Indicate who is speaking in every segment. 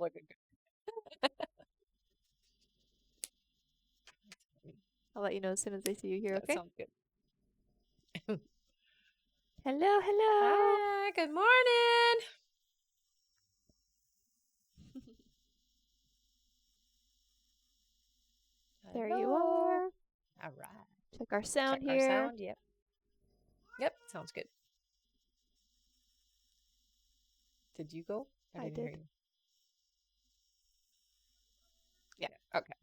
Speaker 1: looking good.
Speaker 2: I'll let you know as soon as I see you here,
Speaker 1: That
Speaker 2: okay?
Speaker 1: sounds good.
Speaker 2: Hello.
Speaker 1: Hi, good morning.
Speaker 2: There you
Speaker 1: Hello.
Speaker 2: are.
Speaker 1: All right.
Speaker 2: Check our sound
Speaker 1: Check
Speaker 2: here.
Speaker 1: our sound. Yep. Yep. Sounds good. Did you go?
Speaker 2: I
Speaker 1: didn't hear
Speaker 2: did.
Speaker 1: you. Yeah. Okay.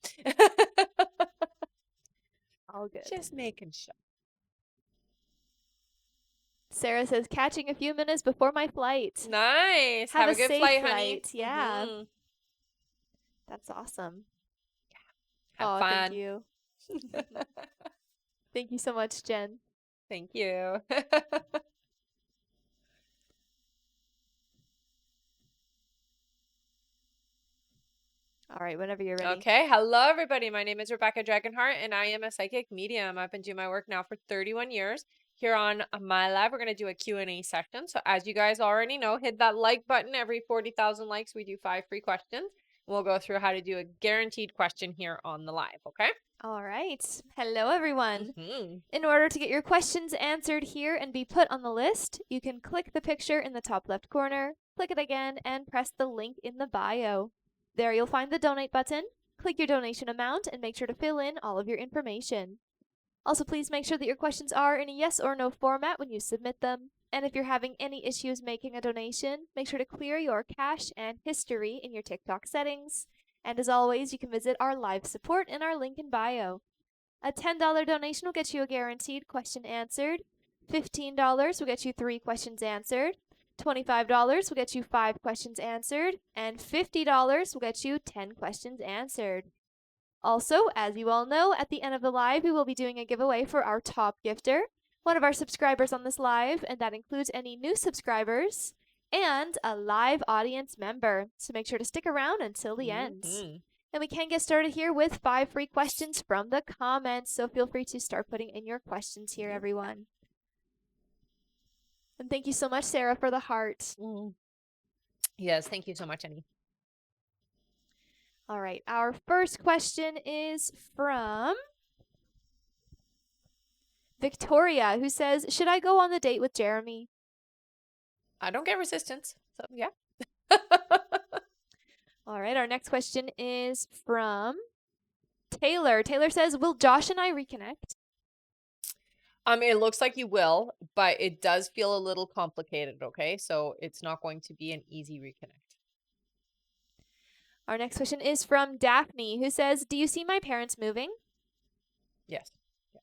Speaker 2: All good.
Speaker 1: Just making sure.
Speaker 2: Sarah says, catching a few minutes before my flight.
Speaker 1: Nice. Have a good
Speaker 2: safe
Speaker 1: flight,
Speaker 2: flight.
Speaker 1: honey.
Speaker 2: Yeah.
Speaker 1: Mhm.
Speaker 2: That's awesome.
Speaker 1: Have
Speaker 2: Oh,
Speaker 1: fun.
Speaker 2: thank you. Thank you so much, Jen.
Speaker 1: Thank you.
Speaker 2: All right, whenever you're ready.
Speaker 1: Okay. Hello, everybody. My name is Rebecca Dragonheart, and I am a psychic medium. I've been doing my work now for 31 years. Here on my live, we're going to do a Q&A session. So as you guys already know, hit that like button. Every 40,000 likes, we do 5 free questions. We'll go through how to do a guaranteed question here on the live, okay?
Speaker 2: All right. Hello, everyone.
Speaker 1: Mm-hmm.
Speaker 2: In order to get your questions answered here and be put on the list, you can click the picture in the top left corner, click it again, and press the link in the bio. There you'll find the donate button. Click your donation amount and make sure to fill in all of your information. Also, please make sure that your questions are in a yes or no format when you submit them. And if you're having any issues making a donation, make sure to clear your cache and history in your TikTok settings. And as always, you can visit our live support in our link in bio. A $10 donation will get you a guaranteed question answered. $15 will get you 3 questions answered. $25 will get you 5 questions answered. And $50 will get you 10 questions answered. Also, as you all know, at the end of the live, we will be doing a giveaway for our top gifter, one of our subscribers on this live, and that includes any new subscribers and a live audience member. So make sure to stick around until the end. And we can get started here with 5 free questions from the comments, so feel free to start putting in your questions here, everyone. And thank you so much, Sarah, for the heart.
Speaker 1: Yes, thank you so much, Annie.
Speaker 2: All right, our first question is from Victoria, who says, should I go on the date with Jeremy?
Speaker 1: I don't get resistance, so yeah.
Speaker 2: All right, our next question is from Taylor. Taylor says, will Josh and I reconnect?
Speaker 1: It looks like you will, but it does feel a little complicated, okay? So it's not going to be an easy reconnect.
Speaker 2: Our next question is from Daphne, who says, do you see my parents moving?
Speaker 1: Yes.
Speaker 2: Yeah.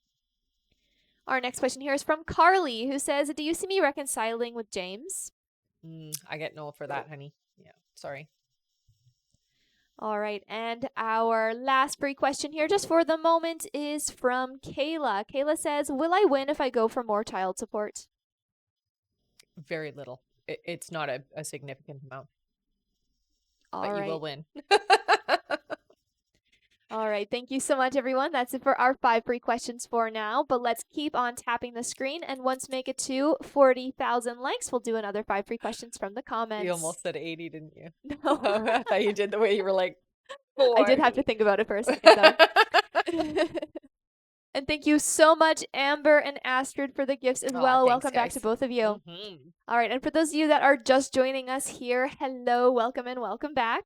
Speaker 2: Our next question here is from Carly, who says, do you see me reconciling with James?
Speaker 1: I get no for that, honey. Yeah, sorry.
Speaker 2: All right, and our last free question here, just for the moment, is from Kayla. Kayla says, will I win if I go for more child support?
Speaker 1: Very little. It's not a significant amount.
Speaker 2: All
Speaker 1: but
Speaker 2: right.
Speaker 1: You will win.
Speaker 2: All right, thank you so much, everyone. That's it for our 5 free questions for now, but let's keep on tapping the screen, and once make it to 40,000 likes, we'll do another 5 free questions from the comments.
Speaker 1: You almost said 80, didn't you?
Speaker 2: No.
Speaker 1: I thought you did the way you were like,
Speaker 2: 40. I did have to think about it for a second, though. And thank you so much, Amber and Astrid, for the gifts as well.
Speaker 1: Thanks,
Speaker 2: welcome back to both of you. All right, and for those of you that are just joining us here, hello, welcome, and welcome back.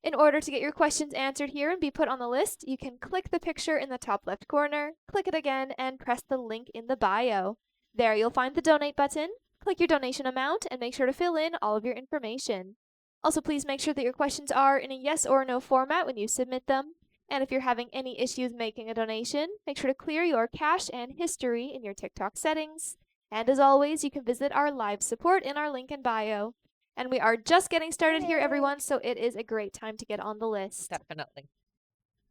Speaker 2: In order to get your questions answered here and be put on the list, you can click the picture in the top left corner, click it again, and press the link in the bio. There you'll find the donate button. Click your donation amount and make sure to fill in all of your information. Also, please make sure that your questions are in a yes or no format when you submit them. And if you're having any issues making a donation, make sure to clear your cache and history in your TikTok settings. And as always, you can visit our live support in our link in bio. And we are just getting started here, everyone, so it is a great time to get on the list.
Speaker 1: Definitely.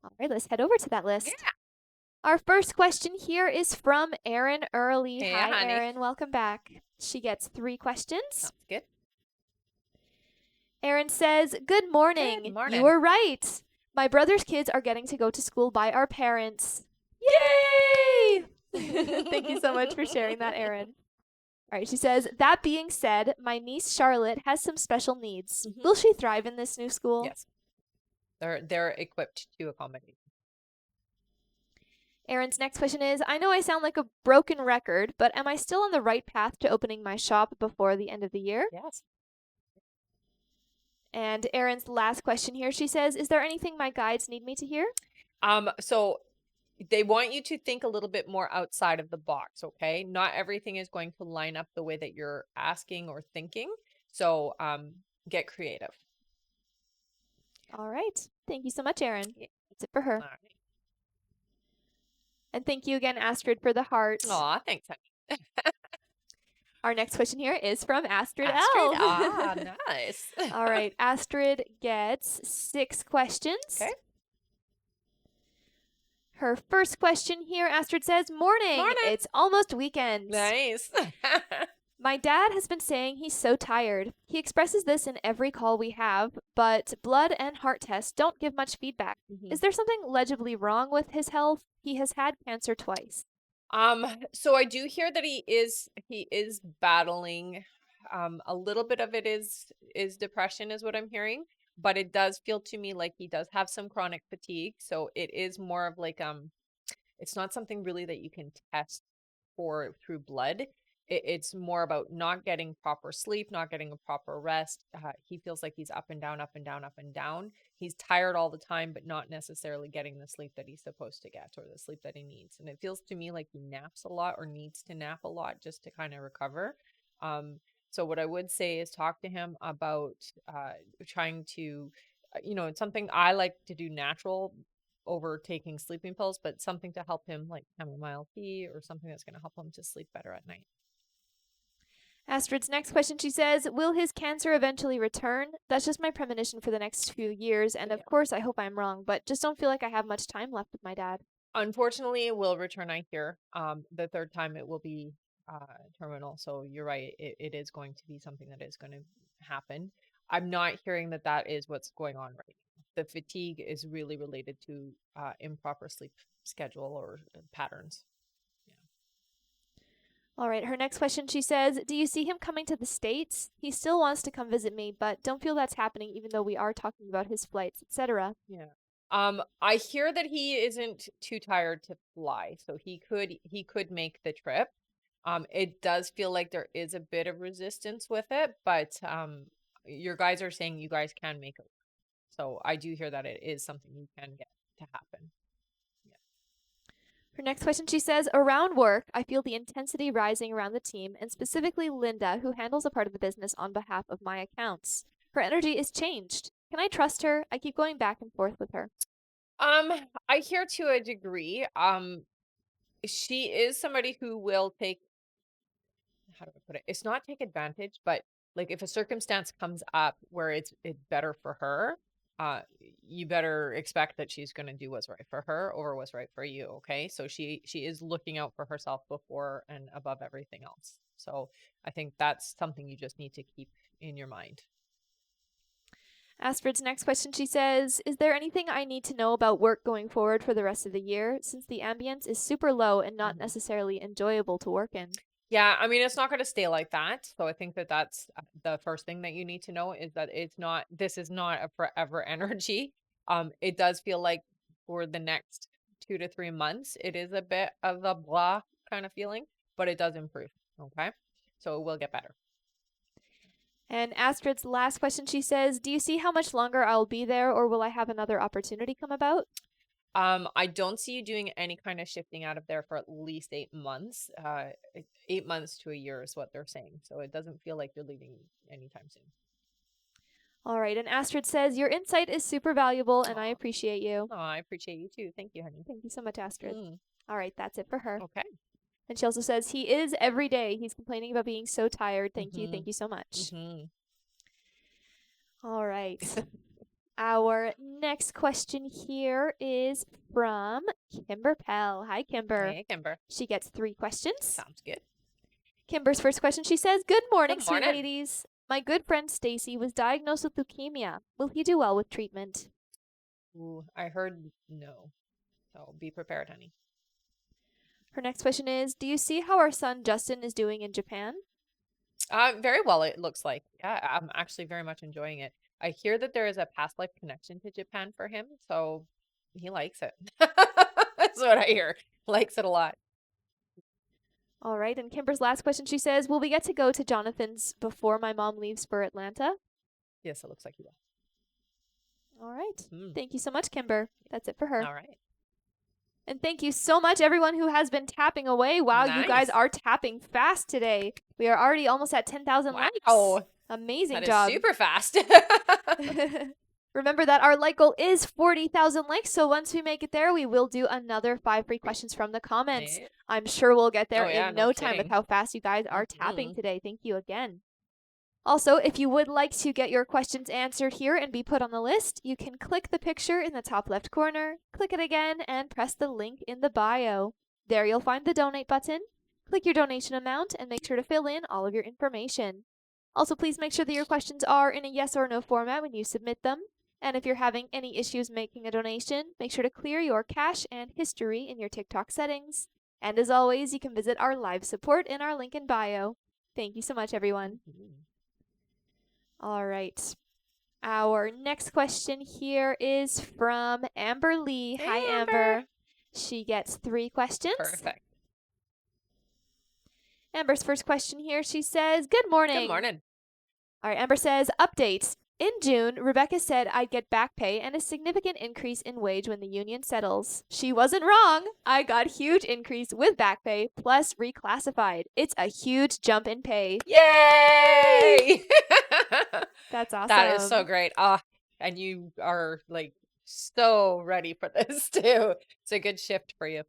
Speaker 2: All right, let's head over to that list.
Speaker 1: Yeah.
Speaker 2: Our first question here is from Erin Early.
Speaker 1: Hey,
Speaker 2: Hi,
Speaker 1: honey.
Speaker 2: Erin. Welcome back. She gets 3 questions.
Speaker 1: Sounds good.
Speaker 2: Erin says, good morning.
Speaker 1: Good morning.
Speaker 2: You were right. My brother's kids are getting to go to school by our parents. Yay! Thank you so much for sharing that, Erin. All right, she says, that being said, my niece Charlotte has some special needs.
Speaker 1: Mhm.
Speaker 2: Will she thrive in this new school?
Speaker 1: Yes. They're equipped to accommodate.
Speaker 2: Erin's next question is, I know I sound like a broken record, but am I still on the right path to opening my shop before the end of the year?
Speaker 1: Yes.
Speaker 2: And Erin's last question here, she says, is there anything my guides need me to hear?
Speaker 1: So they want you to think a little bit more outside of the box, okay? Not everything is going to line up the way that you're asking or thinking. So get creative.
Speaker 2: All right. Thank you so much, Erin.
Speaker 1: Yeah.
Speaker 2: That's it for her.
Speaker 1: All right.
Speaker 2: And thank you again, Astrid, for the heart.
Speaker 1: Aw, thanks, honey.
Speaker 2: Our next question here is from Astrid
Speaker 1: Astrid.
Speaker 2: L.
Speaker 1: Ah, nice.
Speaker 2: All right. Astrid gets 6 questions.
Speaker 1: Okay.
Speaker 2: Her first question here, Astrid says, Morning.
Speaker 1: Morning.
Speaker 2: It's almost weekend.
Speaker 1: Nice.
Speaker 2: My dad has been saying he's so tired. He expresses this in every call we have, but blood and heart tests don't give much feedback.
Speaker 1: Mhm.
Speaker 2: Is there something legibly wrong with his health? He has had cancer twice.
Speaker 1: So I do hear that he is battling a little bit of it is depression is what I'm hearing, but it does feel to me like he does have some chronic fatigue, so it is more of like it's not something really that you can test for through blood. It's more about not getting proper sleep, not getting a proper rest. He feels like he's up and down, up and down, up and down. He's tired all the time, but not necessarily getting the sleep that he's supposed to get or the sleep that he needs. And it feels to me like he naps a lot or needs to nap a lot just to kind of recover. So what I would say is talk to him about trying to, it's something I like to do natural over taking sleeping pills, but something to help him like chamomile tea or something that's going to help him to sleep better at night.
Speaker 2: Astrid's next question, she says, Will his cancer eventually return? That's just my premonition for the next few years, and
Speaker 1: Yeah.
Speaker 2: of course I hope I'm wrong, but just don't feel like I have much time left with my dad.
Speaker 1: Unfortunately, it will return, I hear. The third time it will be terminal. So you're right. It is going to be something that is going to happen. I'm not hearing that that is what's going on right now. The fatigue is really related to improper sleep schedule or patterns.
Speaker 2: All right, her next question, she says, Do you see him coming to the States? He still wants to come visit me, but don't feel that's happening even though we are talking about his flights, etc.
Speaker 1: Yeah. I hear that he isn't too tired to fly, so he could make the trip. It does feel like there is a bit of resistance with it, but your guys are saying you guys can make it. So I do hear that it is something you can get to happen. Yeah.
Speaker 2: Her next question, she says, Around work, I feel the intensity rising around the team, and specifically Linda, who handles a part of the business on behalf of my accounts. Her energy is changed. Can I trust her? I keep going back and forth with her.
Speaker 1: I hear to a degree. She is somebody who will take, how do I put it? It's not take advantage, but like if a circumstance comes up where it's better for her, uh, you better expect that she's going to do what's right for her over what's right for you. Okay, so she is looking out for herself before and above everything else. So I think that's something you just need to keep in your mind.
Speaker 2: Astrid's next question, she says, Is there anything I need to know about work going forward for the rest of the year, since the ambience is super low and not
Speaker 1: Mhm.
Speaker 2: necessarily enjoyable to work in?
Speaker 1: Yeah, I mean, it's not going to stay like that. So I think that that's the first thing that you need to know is that this is not a forever energy. It does feel like for the next 2 to 3 months, it is a bit of a blah kind of feeling, but it does improve. Okay. So it will get better.
Speaker 2: And Astrid's last question, she says, Do you see how much longer I'll be there, or will I have another opportunity come about?
Speaker 1: I don't see you doing any kind of shifting out of there for at least 8 months. 8 months to a year is what they're saying. So it doesn't feel like you're leaving anytime soon.
Speaker 2: All right, and Astrid says, Your insight is super valuable, and I
Speaker 1: Aw.
Speaker 2: appreciate you.
Speaker 1: Oh, I appreciate you too. Thank you, honey.
Speaker 2: Thank you so much, Astrid.
Speaker 1: Mm,
Speaker 2: All right, that's it for her.
Speaker 1: okay.
Speaker 2: And she also says, He is every day. He's complaining about being so tired. Thank you.
Speaker 1: Mhm.
Speaker 2: Thank you so much.
Speaker 1: Mhm.
Speaker 2: All right. Our next question here is from Kimber Pell. Hi, Kimber.
Speaker 1: Hey, Kimber.
Speaker 2: She gets 3 questions.
Speaker 1: Sounds good.
Speaker 2: Kimber's first question, she says, Good morning,
Speaker 1: Good
Speaker 2: sweet
Speaker 1: morning.
Speaker 2: ladies. My good friend Stacy was diagnosed with leukemia. Will he do well with treatment?
Speaker 1: Ooh, I heard no. So be prepared, honey.
Speaker 2: Her next question is, Do you see how our son Justin is doing in Japan?
Speaker 1: Very well, it looks like. Yeah, I'm actually very much enjoying it. I hear that there is a past life connection to Japan for him, so he likes it. That's what I hear. Likes it a lot.
Speaker 2: All right. And Kimber's last question, she says, will we get to go to Jonathan's before my mom leaves for Atlanta?
Speaker 1: Yes, it looks like he will.
Speaker 2: All right.
Speaker 1: Mm,
Speaker 2: Thank you so much, Kimber. That's it for her.
Speaker 1: all right.
Speaker 2: And thank you so much, everyone who has been tapping away. Wow, you guys
Speaker 1: Nice.
Speaker 2: are tapping fast today. We are already almost at 10,000 likes.
Speaker 1: Wow.
Speaker 2: Amazing
Speaker 1: That is
Speaker 2: job.
Speaker 1: super fast.
Speaker 2: Remember that our like goal is 40,000 likes, so once we make it there, we will do another 5 free questions from the comments.
Speaker 1: Yeah.
Speaker 2: I'm sure we'll get there
Speaker 1: Oh yeah,
Speaker 2: in
Speaker 1: no
Speaker 2: no time with
Speaker 1: kidding.
Speaker 2: how fast you guys are tapping
Speaker 1: Mhm.
Speaker 2: today. Thank you again. Also, if you would like to get your questions answered here and be put on the list, you can click the picture in the top left corner, click it again, and press the link in the bio. There you'll find the donate button. Click your donation amount and make sure to fill in all of your information. Also, please make sure that your questions are in a yes or no format when you submit them. And if you're having any issues making a donation, make sure to clear your cache and history in your TikTok settings. And as always, you can visit our live support in our link in bio. Thank you so much, everyone.
Speaker 1: Mhm.
Speaker 2: All right. Our next question here is from Amber Lee.
Speaker 1: Hey,
Speaker 2: Hi,
Speaker 1: Amber.
Speaker 2: Amber. She gets 3 questions.
Speaker 1: Perfect.
Speaker 2: Amber's first question here, she says, Good
Speaker 1: Good
Speaker 2: morning.
Speaker 1: morning.
Speaker 2: All right, Amber says, Update. In June, Rebecca said I'd get back pay and a significant increase in wage when the union settles. She wasn't wrong. I got huge increase with back pay plus reclassified. It's a huge jump in pay.
Speaker 1: Yay!
Speaker 2: That's
Speaker 1: That is so
Speaker 2: awesome.
Speaker 1: great. Ah, and you are like so ready for this too. It's a good shift for you.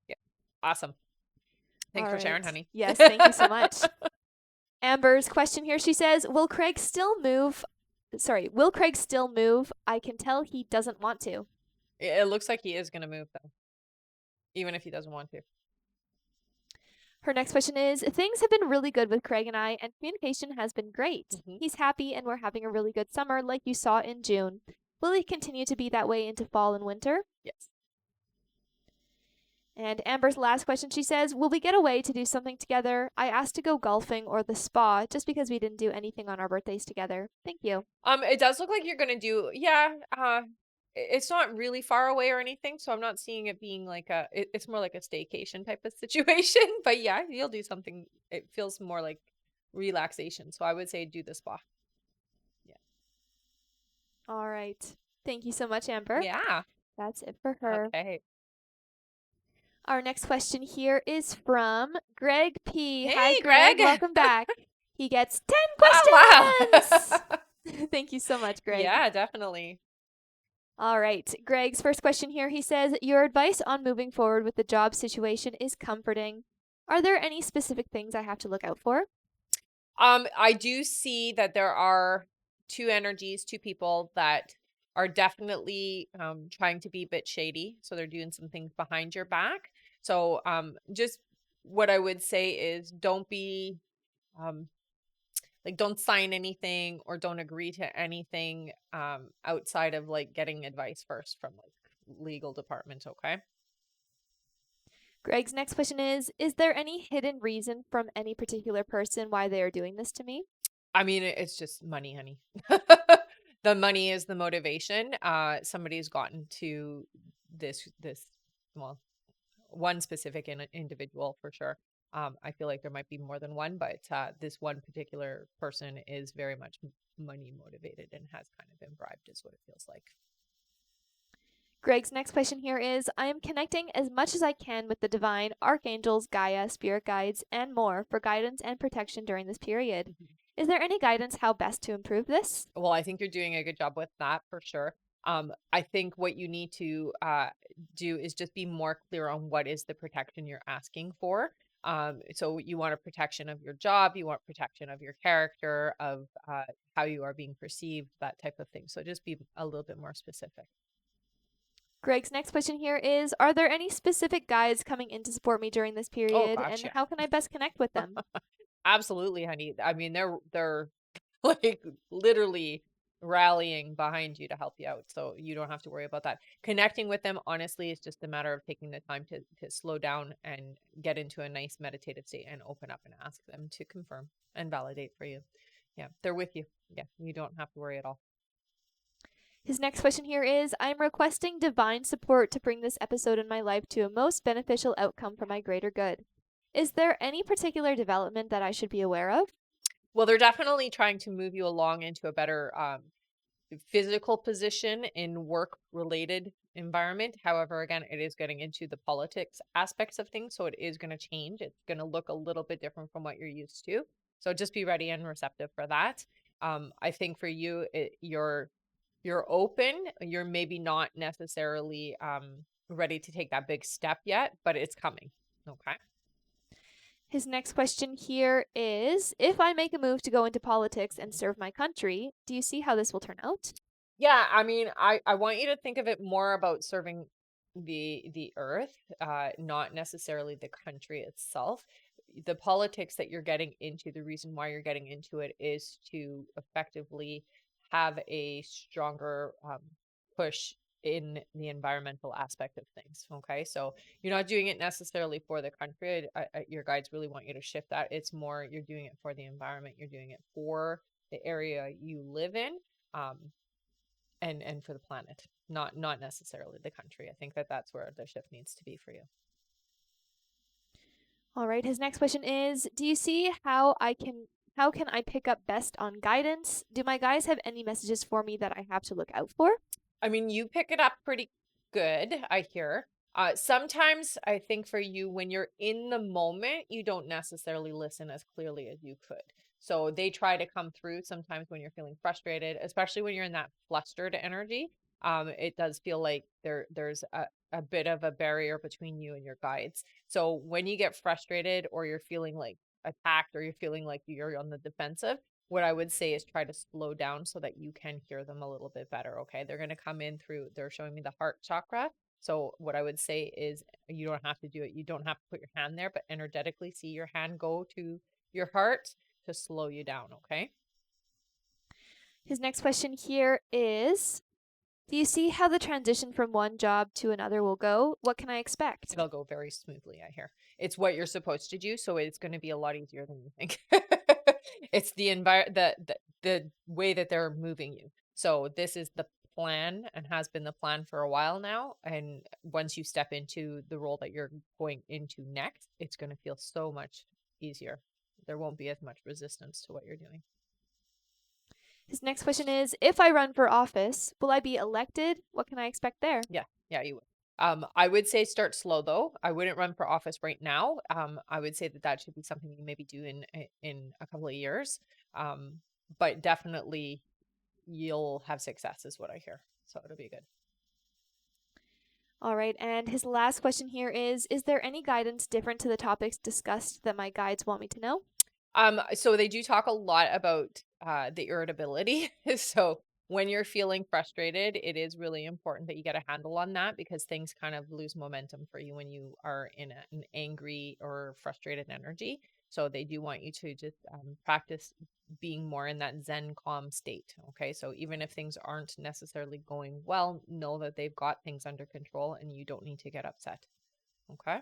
Speaker 1: Yeah. Awesome. Thanks
Speaker 2: All
Speaker 1: for sharing,
Speaker 2: right.
Speaker 1: honey.
Speaker 2: Yes, thank you so much. Amber's question here, she says, Will Craig still move? Sorry, will Craig still move? I can tell he doesn't want to.
Speaker 1: It looks like he is going to move though, even if he doesn't want to.
Speaker 2: Her next question is, Things have been really good with Craig and I, and communication has been great.
Speaker 1: Hmm.
Speaker 2: He's happy, and we're having a really good summer like you saw in June. Will he continue to be that way into fall and winter?
Speaker 1: Yes.
Speaker 2: And Amber's last question, she says, Will we get away to do something together? I asked to go golfing or the spa just because we didn't do anything on our birthdays together. Thank you.
Speaker 1: It does look like you're gonna do, yeah. It's not really far away or anything, so I'm not seeing it being like it's more like a staycation type of situation. But yeah, you'll do something. It feels more like relaxation, so I would say do the spa. Yeah.
Speaker 2: All right. Thank you so much, Amber.
Speaker 1: Yeah.
Speaker 2: That's it for her.
Speaker 1: Okay.
Speaker 2: Our next question here is from Greg P. Hi,
Speaker 1: Hey,
Speaker 2: Greg.
Speaker 1: Greg.
Speaker 2: Welcome back. He gets 10
Speaker 1: Oh
Speaker 2: questions.
Speaker 1: wow.
Speaker 2: Thank you so much, Greg.
Speaker 1: Yeah, definitely.
Speaker 2: All right. Greg's first question here, he says, Your advice on moving forward with the job situation is comforting. Are there any specific things I have to look out for?
Speaker 1: I do see that there are two energies, two people that are definitely trying to be a bit shady. So they're doing some things behind your back. So just what I would say is don't be um like don't sign anything or don't agree to anything outside of like getting advice first from like legal department, okay?
Speaker 2: Greg's next question is there any hidden reason from any particular person why they are doing this to me?
Speaker 1: I mean, it's just money, honey. The money is the motivation. Somebody's gotten to this well, one specific individual for sure. I feel like there might be more than one, but this one particular person is very much money motivated and has kind of been bribed, is what it feels like.
Speaker 2: Greg's next question here is I am connecting as much as I can with the divine, archangels, Gaia, spirit guides, and more for guidance and protection during this period.
Speaker 1: Mhm.
Speaker 2: Is there any guidance how best to improve this?
Speaker 1: Well, I think you're doing a good job with that for sure. I think what you need to do is just be more clear on what is the protection you're asking for. So you want a protection of your job, you want protection of your character, of how you are being perceived, that type of thing. So just be a little bit more specific.
Speaker 2: Greg's next question here is Are there any specific guides coming in to support me during this
Speaker 1: Oh
Speaker 2: period,
Speaker 1: gosh,
Speaker 2: and
Speaker 1: yeah,
Speaker 2: how can I best connect with them?
Speaker 1: absolutely, honey. I mean, they're like literally. rallying behind you to help you out. So you don't have to worry about that. Connecting with them, honestly, is just a matter of taking the time to slow down and get into a nice meditative state and open up and ask them to confirm and validate for you. Yeah, they're with you. Yeah, you don't have to worry at all.
Speaker 2: His next question here is I'm requesting divine support to bring this episode in my life to a most beneficial outcome for my greater good. Is there any particular development that I should be aware of?
Speaker 1: Well, they're definitely trying to move you along into a better physical position in work related environment. However, again, it is getting into the politics aspects of things. So it is going to change. It's going to look a little bit different from what you're used to. So just be ready and receptive for that. I think for you, you're open. You're maybe not necessarily ready to take that big step yet, but it's coming. Okay.
Speaker 2: His next question here is if I make a move to go into politics and serve my country, do you see how this will turn out?
Speaker 1: Yeah, I mean, I want you to think of it more about serving the earth, not necessarily the country itself. The politics that you're getting into, the reason why you're getting into it is to effectively have a stronger push in the environmental aspect of things. Okay, so you're not doing it necessarily for the country. Your guides really want you to shift that. It's more you're doing it for the environment. You're doing it for the area you live in. Um, and for the planet, not necessarily the country. I think that that's where the shift needs to be for you.
Speaker 2: All right, his next question is do you see how can I pick up best on guidance? Do my guys have any messages for me that I have to look out for?
Speaker 1: I mean, you pick it up pretty good, I hear. Sometimes I think for you, when you're in the moment, you don't necessarily listen as clearly as you could. So they try to come through sometimes when you're feeling frustrated, especially when you're in that flustered energy. It does feel like there's a bit of a barrier between you and your guides. So when you get frustrated or you're feeling like attacked or you're feeling like you're on the defensive, what I would say is try to slow down so that you can hear them a little bit better. Okay. They're going to come in through, they're showing me the heart chakra. So what I would say is you don't have to do it. You don't have to put your hand there, but energetically see your hand go to your heart to slow you down. Okay.
Speaker 2: His next question here is do you see how the transition from one job to another will go? What can I expect?
Speaker 1: It'll go very smoothly, I hear. It's what you're supposed to do, so it's going to be a lot easier than you think. It's the way that they're moving you. So this is the plan and has been the plan for a while now. And once you step into the role that you're going into next, it's going to feel so much easier. There won't be as much resistance to what you're doing.
Speaker 2: His next question is if I run for office, will I be elected? What can I expect there?
Speaker 1: Yeah, you would. I would say start slow though. I wouldn't run for office right now. I would say that that should be something you maybe do in a couple of years. But definitely you'll have success is what I hear. So it'll be good.
Speaker 2: All right, and his last question here is there any guidance different to the topics discussed that my guides want me to know?
Speaker 1: So they do talk a lot about the irritability. So when you're feeling frustrated, it is really important that you get a handle on that because things kind of lose momentum for you when you are in an angry or frustrated energy. So they do want you to just practice being more in that Zen calm state. Okay. So even if things aren't necessarily going well, know that they've got things under control and you don't need to get upset. Okay.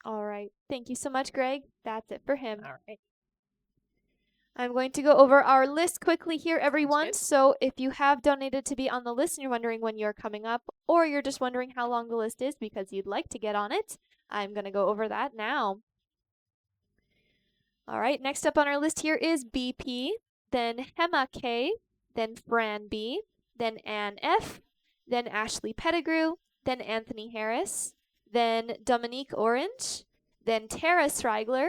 Speaker 2: All right. Thank you so much, Greg. That's it for him.
Speaker 1: All right.
Speaker 2: I'm going to go over our list quickly here,
Speaker 1: Sounds
Speaker 2: everyone.
Speaker 1: good.
Speaker 2: So if you have donated to be on the list and you're wondering when you're coming up, or you're just wondering how long the list is because you'd like to get on it, I'm going to go over that now. All right, next up on our list here is BP, then Hema K, then Fran B, then Ann F, then Ashley Pettigrew, then Anthony Harris, then Dominique Orange, then Tara Srigler,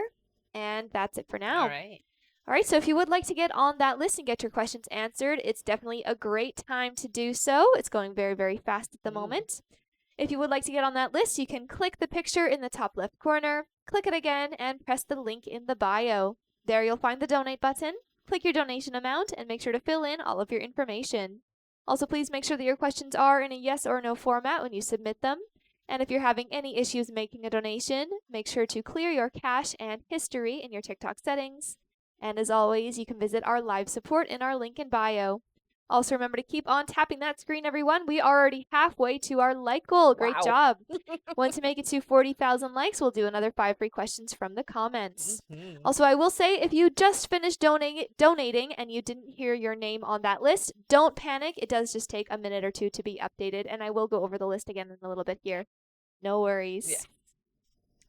Speaker 2: and that's it for now.
Speaker 1: All right.
Speaker 2: All right, so if you would like to get on that list and get your questions answered, it's definitely a great time to do so. It's going very, very fast at the moment. If you would like to get on that list, you can click the picture in the top left corner, click it again, and press the link in the bio. There you'll find the donate button. Click your donation amount and make sure to fill in all of your information. Also, please make sure that your questions are in a yes or no format when you submit them. And if you're having any issues making a donation, make sure to clear your cache and history in your TikTok settings. And as always, you can visit our live support in our link in bio. Also, remember to keep on tapping that screen, everyone. We are already halfway to our like goal. Great
Speaker 1: Wow.
Speaker 2: job. Once we make it to 40,000 likes, we'll do another 5 free questions from the comments.
Speaker 1: Mm-hmm.
Speaker 2: Also, I will say, if you just finished donating and you didn't hear your name on that list, don't panic. It does just take a minute or two to be updated, and I will go over the list again in a little bit here. No worries.
Speaker 1: Yeah.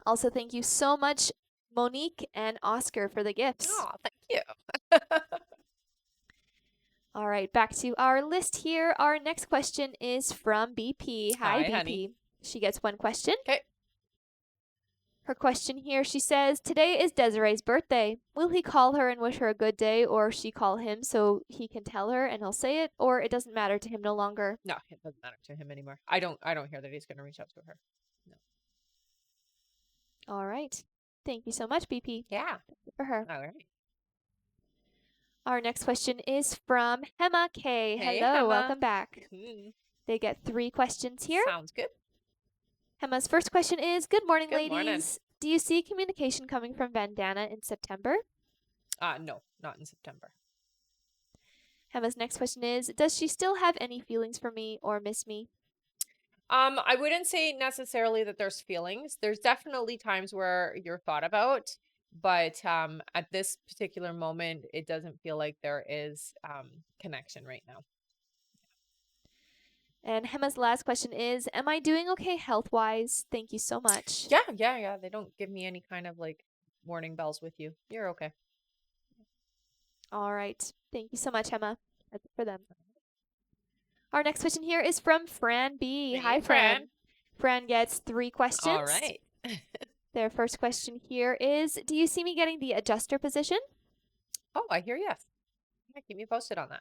Speaker 2: Also, thank you so much, Monique and Oscar, for the gifts.
Speaker 1: Oh, thank you.
Speaker 2: All right, back to our list here. Our next question is from BP. Hi,
Speaker 1: Hi,
Speaker 2: BP.
Speaker 1: honey.
Speaker 2: She gets one question.
Speaker 1: Okay.
Speaker 2: Her question here, she says, today is Desiree's birthday. Will he call her and wish her a good day, or she call him so he can tell her and he'll say it, or it doesn't matter to him no longer?
Speaker 1: No, it doesn't matter to him anymore. I don't hear that he's going to reach out to her. No.
Speaker 2: All right. Thank you so much, BP.
Speaker 1: Yeah.
Speaker 2: For her.
Speaker 1: All right.
Speaker 2: Our next question is from Hema K.
Speaker 1: Hey,
Speaker 2: Hello,
Speaker 1: Emma.
Speaker 2: welcome back.
Speaker 1: Mm-hmm.
Speaker 2: They get 3 questions here.
Speaker 1: Sounds good.
Speaker 2: Hema's first question is, good morning,
Speaker 1: Good
Speaker 2: ladies.
Speaker 1: morning.
Speaker 2: Do you see communication coming from Bandana in September?
Speaker 1: No, not in September.
Speaker 2: Hema's next question is, does she still have any feelings for me or miss me?
Speaker 1: I wouldn't say necessarily that there's feelings. There's definitely times where you're thought about, but at this particular moment, it doesn't feel like there is connection right now.
Speaker 2: And Hema's last question is, am I doing okay health-wise? Thank you so much.
Speaker 1: Yeah. They don't give me any kind of like warning bells with you. You're okay.
Speaker 2: All right. Thank you so much, Hema. That's it for them. Our next question here is from Fran B.
Speaker 1: Hey,
Speaker 2: Hi, Fran. Fran gets 3 questions.
Speaker 1: All right.
Speaker 2: Their first question here is, do you see me getting the adjuster position?
Speaker 1: Oh, I hear yes. Yeah, keep me posted on that.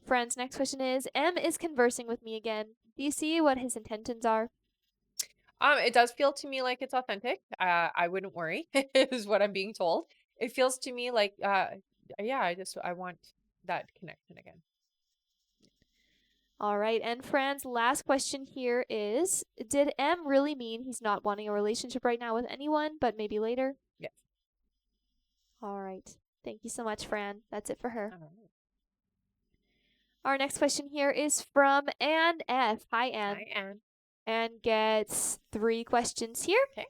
Speaker 2: Fran's next question is, M is conversing with me again. Do you see what his intentions are?
Speaker 1: It does feel to me like it's authentic. I wouldn't worry, is what I'm being told. It feels to me like, yeah, I want that connection again.
Speaker 2: All right. And Fran's last question here is, did M really mean he's not wanting a relationship right now with anyone, but maybe later?
Speaker 1: Yes.
Speaker 2: All right. Thank you so much, Fran. That's it for her.
Speaker 1: All right.
Speaker 2: Our next question here is from Anne F. Hi, Anne.
Speaker 1: Hi, Anne.
Speaker 2: Anne gets 3 questions here.
Speaker 1: Okay.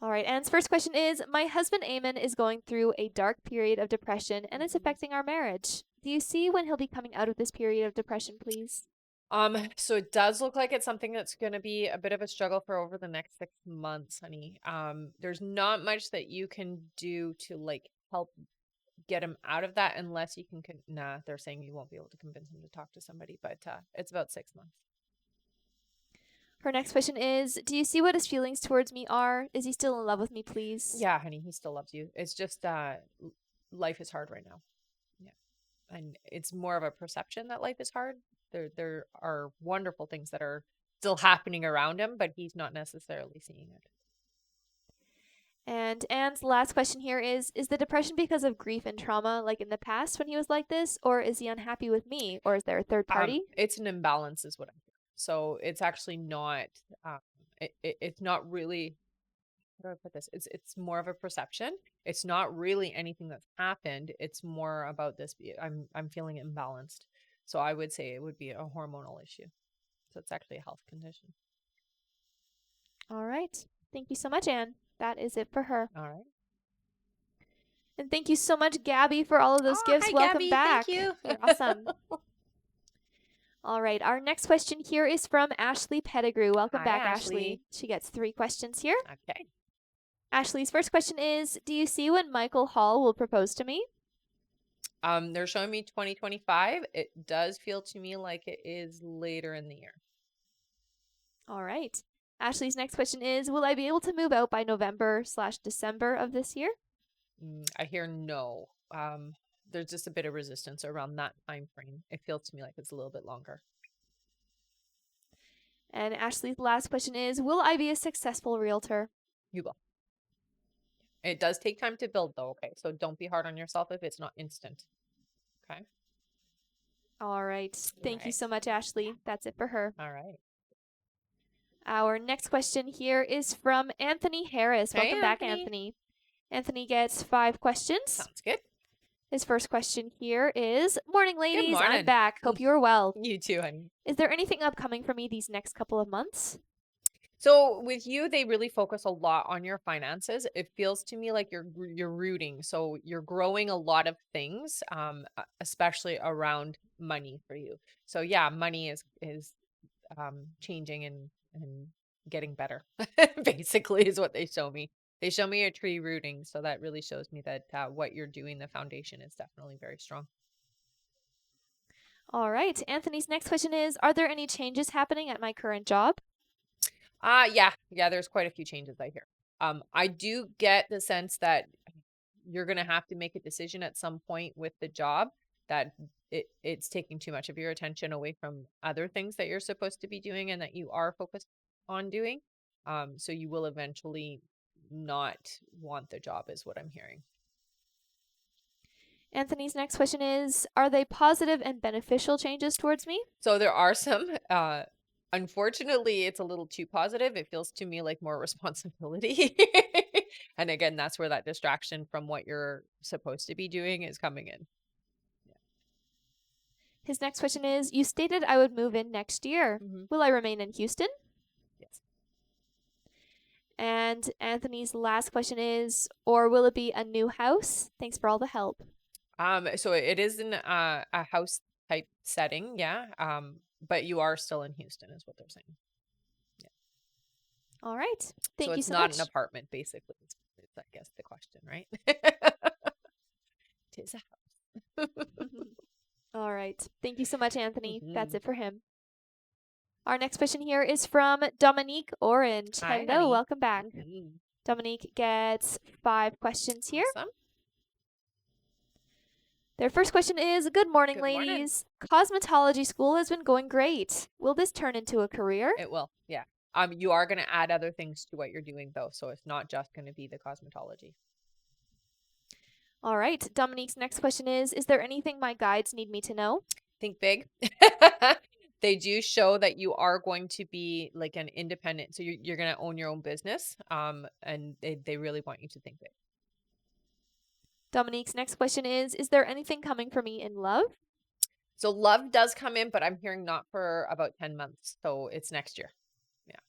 Speaker 2: All right. Anne's first question is, my husband Eamon is going through a dark period of depression and it's affecting our marriage. Do you see when he'll be coming out of this period of depression, please?
Speaker 1: So it does look like it's something that's going to be a bit of a struggle for over the next 6 months, honey. There's not much that you can do to like help get him out of that unless you can nah, they're saying you won't be able to convince him to talk to somebody, but it's about 6 months.
Speaker 2: Her next question is, do you see what his feelings towards me are? Is he still in love with me, please?
Speaker 1: Yeah, honey, he still loves you. It's just life is hard right now. Yeah. And it's more of a perception that life is hard. There are wonderful things that are still happening around him, but he's not necessarily seeing it.
Speaker 2: And Anne's last question here is the depression because of grief and trauma like in the past when he was like this, or is he unhappy with me, or is there a third party?
Speaker 1: It's an imbalance is what I'm hearing. So it's actually not it's not really, how do I put this? It's more of a perception. It's not really anything that's happened. It's more about this. I'm feeling imbalanced. So I would say it would be a hormonal issue. So it's actually a health condition.
Speaker 2: All right. Thank you so much, Anne. That is it for her.
Speaker 1: All right.
Speaker 2: And thank you so much, Gabby, for all of those gifts.
Speaker 1: Hi,
Speaker 2: Welcome
Speaker 1: Gabby.
Speaker 2: back.
Speaker 1: Thank you.
Speaker 2: You're awesome. All right. Our next question here is from Ashley Pettigrew. Welcome back, Ashley. She gets 3 questions here.
Speaker 1: Okay.
Speaker 2: Ashley's first question is, do you see when Michael Hall will propose to me?
Speaker 1: They're showing me 2025. It does feel to me like it is later in the year.
Speaker 2: All right. Ashley's next question is, will I be able to move out by November/December of this year?
Speaker 1: I hear no. There's just a bit of resistance around that time frame. It feels to me like it's a little bit longer.
Speaker 2: And Ashley's last question is, will I be a successful realtor?
Speaker 1: You will. It does take time to build though, okay? So don't be hard on yourself if it's not instant. Okay?
Speaker 2: All right. Thank you so much, Ashley. That's it for her.
Speaker 1: All right.
Speaker 2: Our next question here is from Anthony Harris.
Speaker 1: Hey,
Speaker 2: Welcome back, Anthony. Anthony gets 5 questions.
Speaker 1: Sounds good.
Speaker 2: His first question here is, morning, ladies.
Speaker 1: morning.
Speaker 2: I'm back. Hope you are well.
Speaker 1: You too, honey.
Speaker 2: Is there anything upcoming for me these next couple of months?
Speaker 1: So with you, they really focus a lot on your finances. It feels to me like you're rooting. So you're growing a lot of things, especially around money for you. So yeah, money is changing and getting better. Basically, is what they show me. They show me a tree rooting, so that really shows me that what you're doing, the foundation is definitely very strong.
Speaker 2: All right. Anthony's next question is, are there any changes happening at my current job?
Speaker 1: Yeah, there's quite a few changes I hear. I do get the sense that you're gonna have to make a decision at some point with the job that it's taking too much of your attention away from other things that you're supposed to be doing and that you are focused on doing. So you will eventually not want the job, is what I'm hearing.
Speaker 2: Anthony's next question is, are they positive and beneficial changes towards me?
Speaker 1: So there are some. Unfortunately, it's a little too positive. It feels to me like more responsibility. And again, that's where that distraction from what you're supposed to be doing is coming in.
Speaker 2: His next question is, you stated I would move in next year. Will I remain in Houston?
Speaker 1: Yes.
Speaker 2: And Anthony's last question is, or will it be a new house? Thanks for all the help.
Speaker 1: So it is in a house type setting, yeah. But you are still in Houston, is what they're saying. Yeah.
Speaker 2: All right. Thank
Speaker 1: So
Speaker 2: you
Speaker 1: it's
Speaker 2: so
Speaker 1: not
Speaker 2: much.
Speaker 1: an apartment, basically. It's I guess the question, right? It is a house.
Speaker 2: All right. Thank you so much, Anthony. That's
Speaker 1: Mhm.
Speaker 2: it for him. Our next question here is from Dominique Orange.
Speaker 1: Hi,
Speaker 2: Hello,
Speaker 1: honey.
Speaker 2: welcome back.
Speaker 1: Mhm.
Speaker 2: Dominique gets 5 questions here.
Speaker 1: Awesome.
Speaker 2: Their first question is, good morning,
Speaker 1: Good morning.
Speaker 2: ladies. Cosmetology school has been going great. Will this turn into a career?
Speaker 1: It will, yeah. You are going to add other things to what you're doing, though, so it's not just going to be the cosmetology.
Speaker 2: All right. Dominique's next question is there anything my guides need me to know?
Speaker 1: Think big. They do show that you are going to be like an independent, so you're going to own your own business, and they really want you to think big.
Speaker 2: Dominique's next question is there anything coming for me in love?
Speaker 1: So love does come in, but I'm hearing not for about 10 months, so it's next year. Yeah.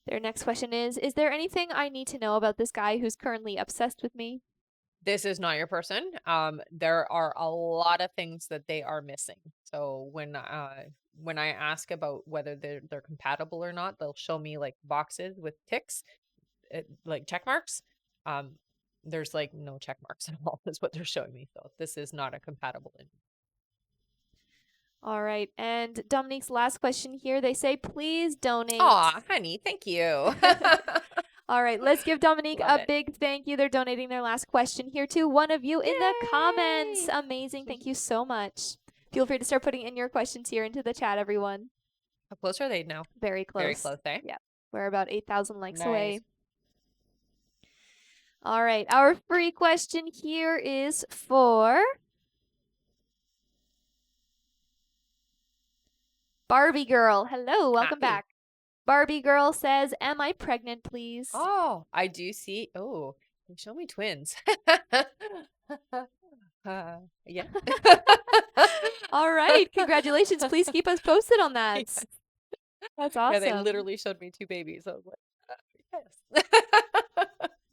Speaker 2: Their next question is there anything I need to know about this guy who's currently obsessed with me?
Speaker 1: This is not your person. There are a lot of things that they are missing. So when I ask about whether they're compatible or not, they'll show me like boxes with ticks, like check marks. There's like no check marks at all, is what they're showing me. So this is not a compatible.
Speaker 2: All right. And Dominique's last question here, they say, please donate.
Speaker 1: Aw, honey, thank you.
Speaker 2: All right, let's give Dominique
Speaker 1: Love
Speaker 2: a
Speaker 1: it.
Speaker 2: big thank you. They're donating their last question here to one of you in the comments.
Speaker 1: Yay!
Speaker 2: Amazing. Thank you so much. Feel free to start putting in your questions here into the chat, everyone.
Speaker 1: How close are they now?
Speaker 2: Very close.
Speaker 1: Very close, eh?
Speaker 2: Yeah. We're about 8,000 likes away.
Speaker 1: Nice.
Speaker 2: All right. Our free question here is for Barbie Girl. Hello, welcome
Speaker 1: Happy.
Speaker 2: back. Barbie Girl says, am I pregnant, please?
Speaker 1: Oh, I do see. Oh, they show me twins. Yeah.
Speaker 2: All right. Congratulations. Please keep us posted on that.
Speaker 1: Yes.
Speaker 2: That's awesome.
Speaker 1: Yeah, they literally showed me 2 babies. I was like, yes.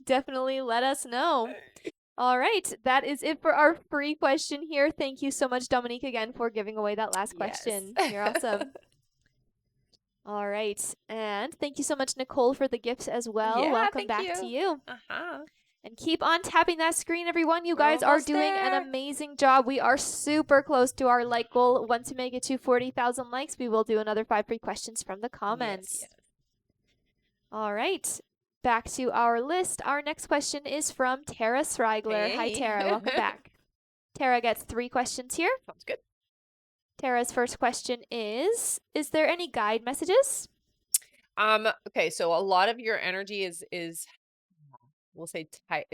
Speaker 2: Definitely let us know. All right. That is it for our free question here. Thank you so much, Dominique, again, for giving away that last question.
Speaker 1: Yes.
Speaker 2: You're awesome. All right. And thank you so much, Nicole, for the gifts as well.
Speaker 1: Yeah,
Speaker 2: welcome
Speaker 1: thank
Speaker 2: back
Speaker 1: you.
Speaker 2: to you.
Speaker 1: Uh-huh.
Speaker 2: And keep on tapping that screen, everyone. You
Speaker 1: We're
Speaker 2: guys are
Speaker 1: almost
Speaker 2: doing
Speaker 1: there.
Speaker 2: an amazing job. We are super close to our like goal. Once we make it to 40,000 likes, we will do another 5 free questions from the comments.
Speaker 1: Yes.
Speaker 2: All right. Back to our list. Our next question is from Tara Srigler.
Speaker 1: Hey.
Speaker 2: Hi, Tara. Welcome back. Tara gets 3 questions here.
Speaker 1: Sounds good.
Speaker 2: Tara's first question is there any guide messages?
Speaker 1: Okay, so a lot of your energy is we'll say tight.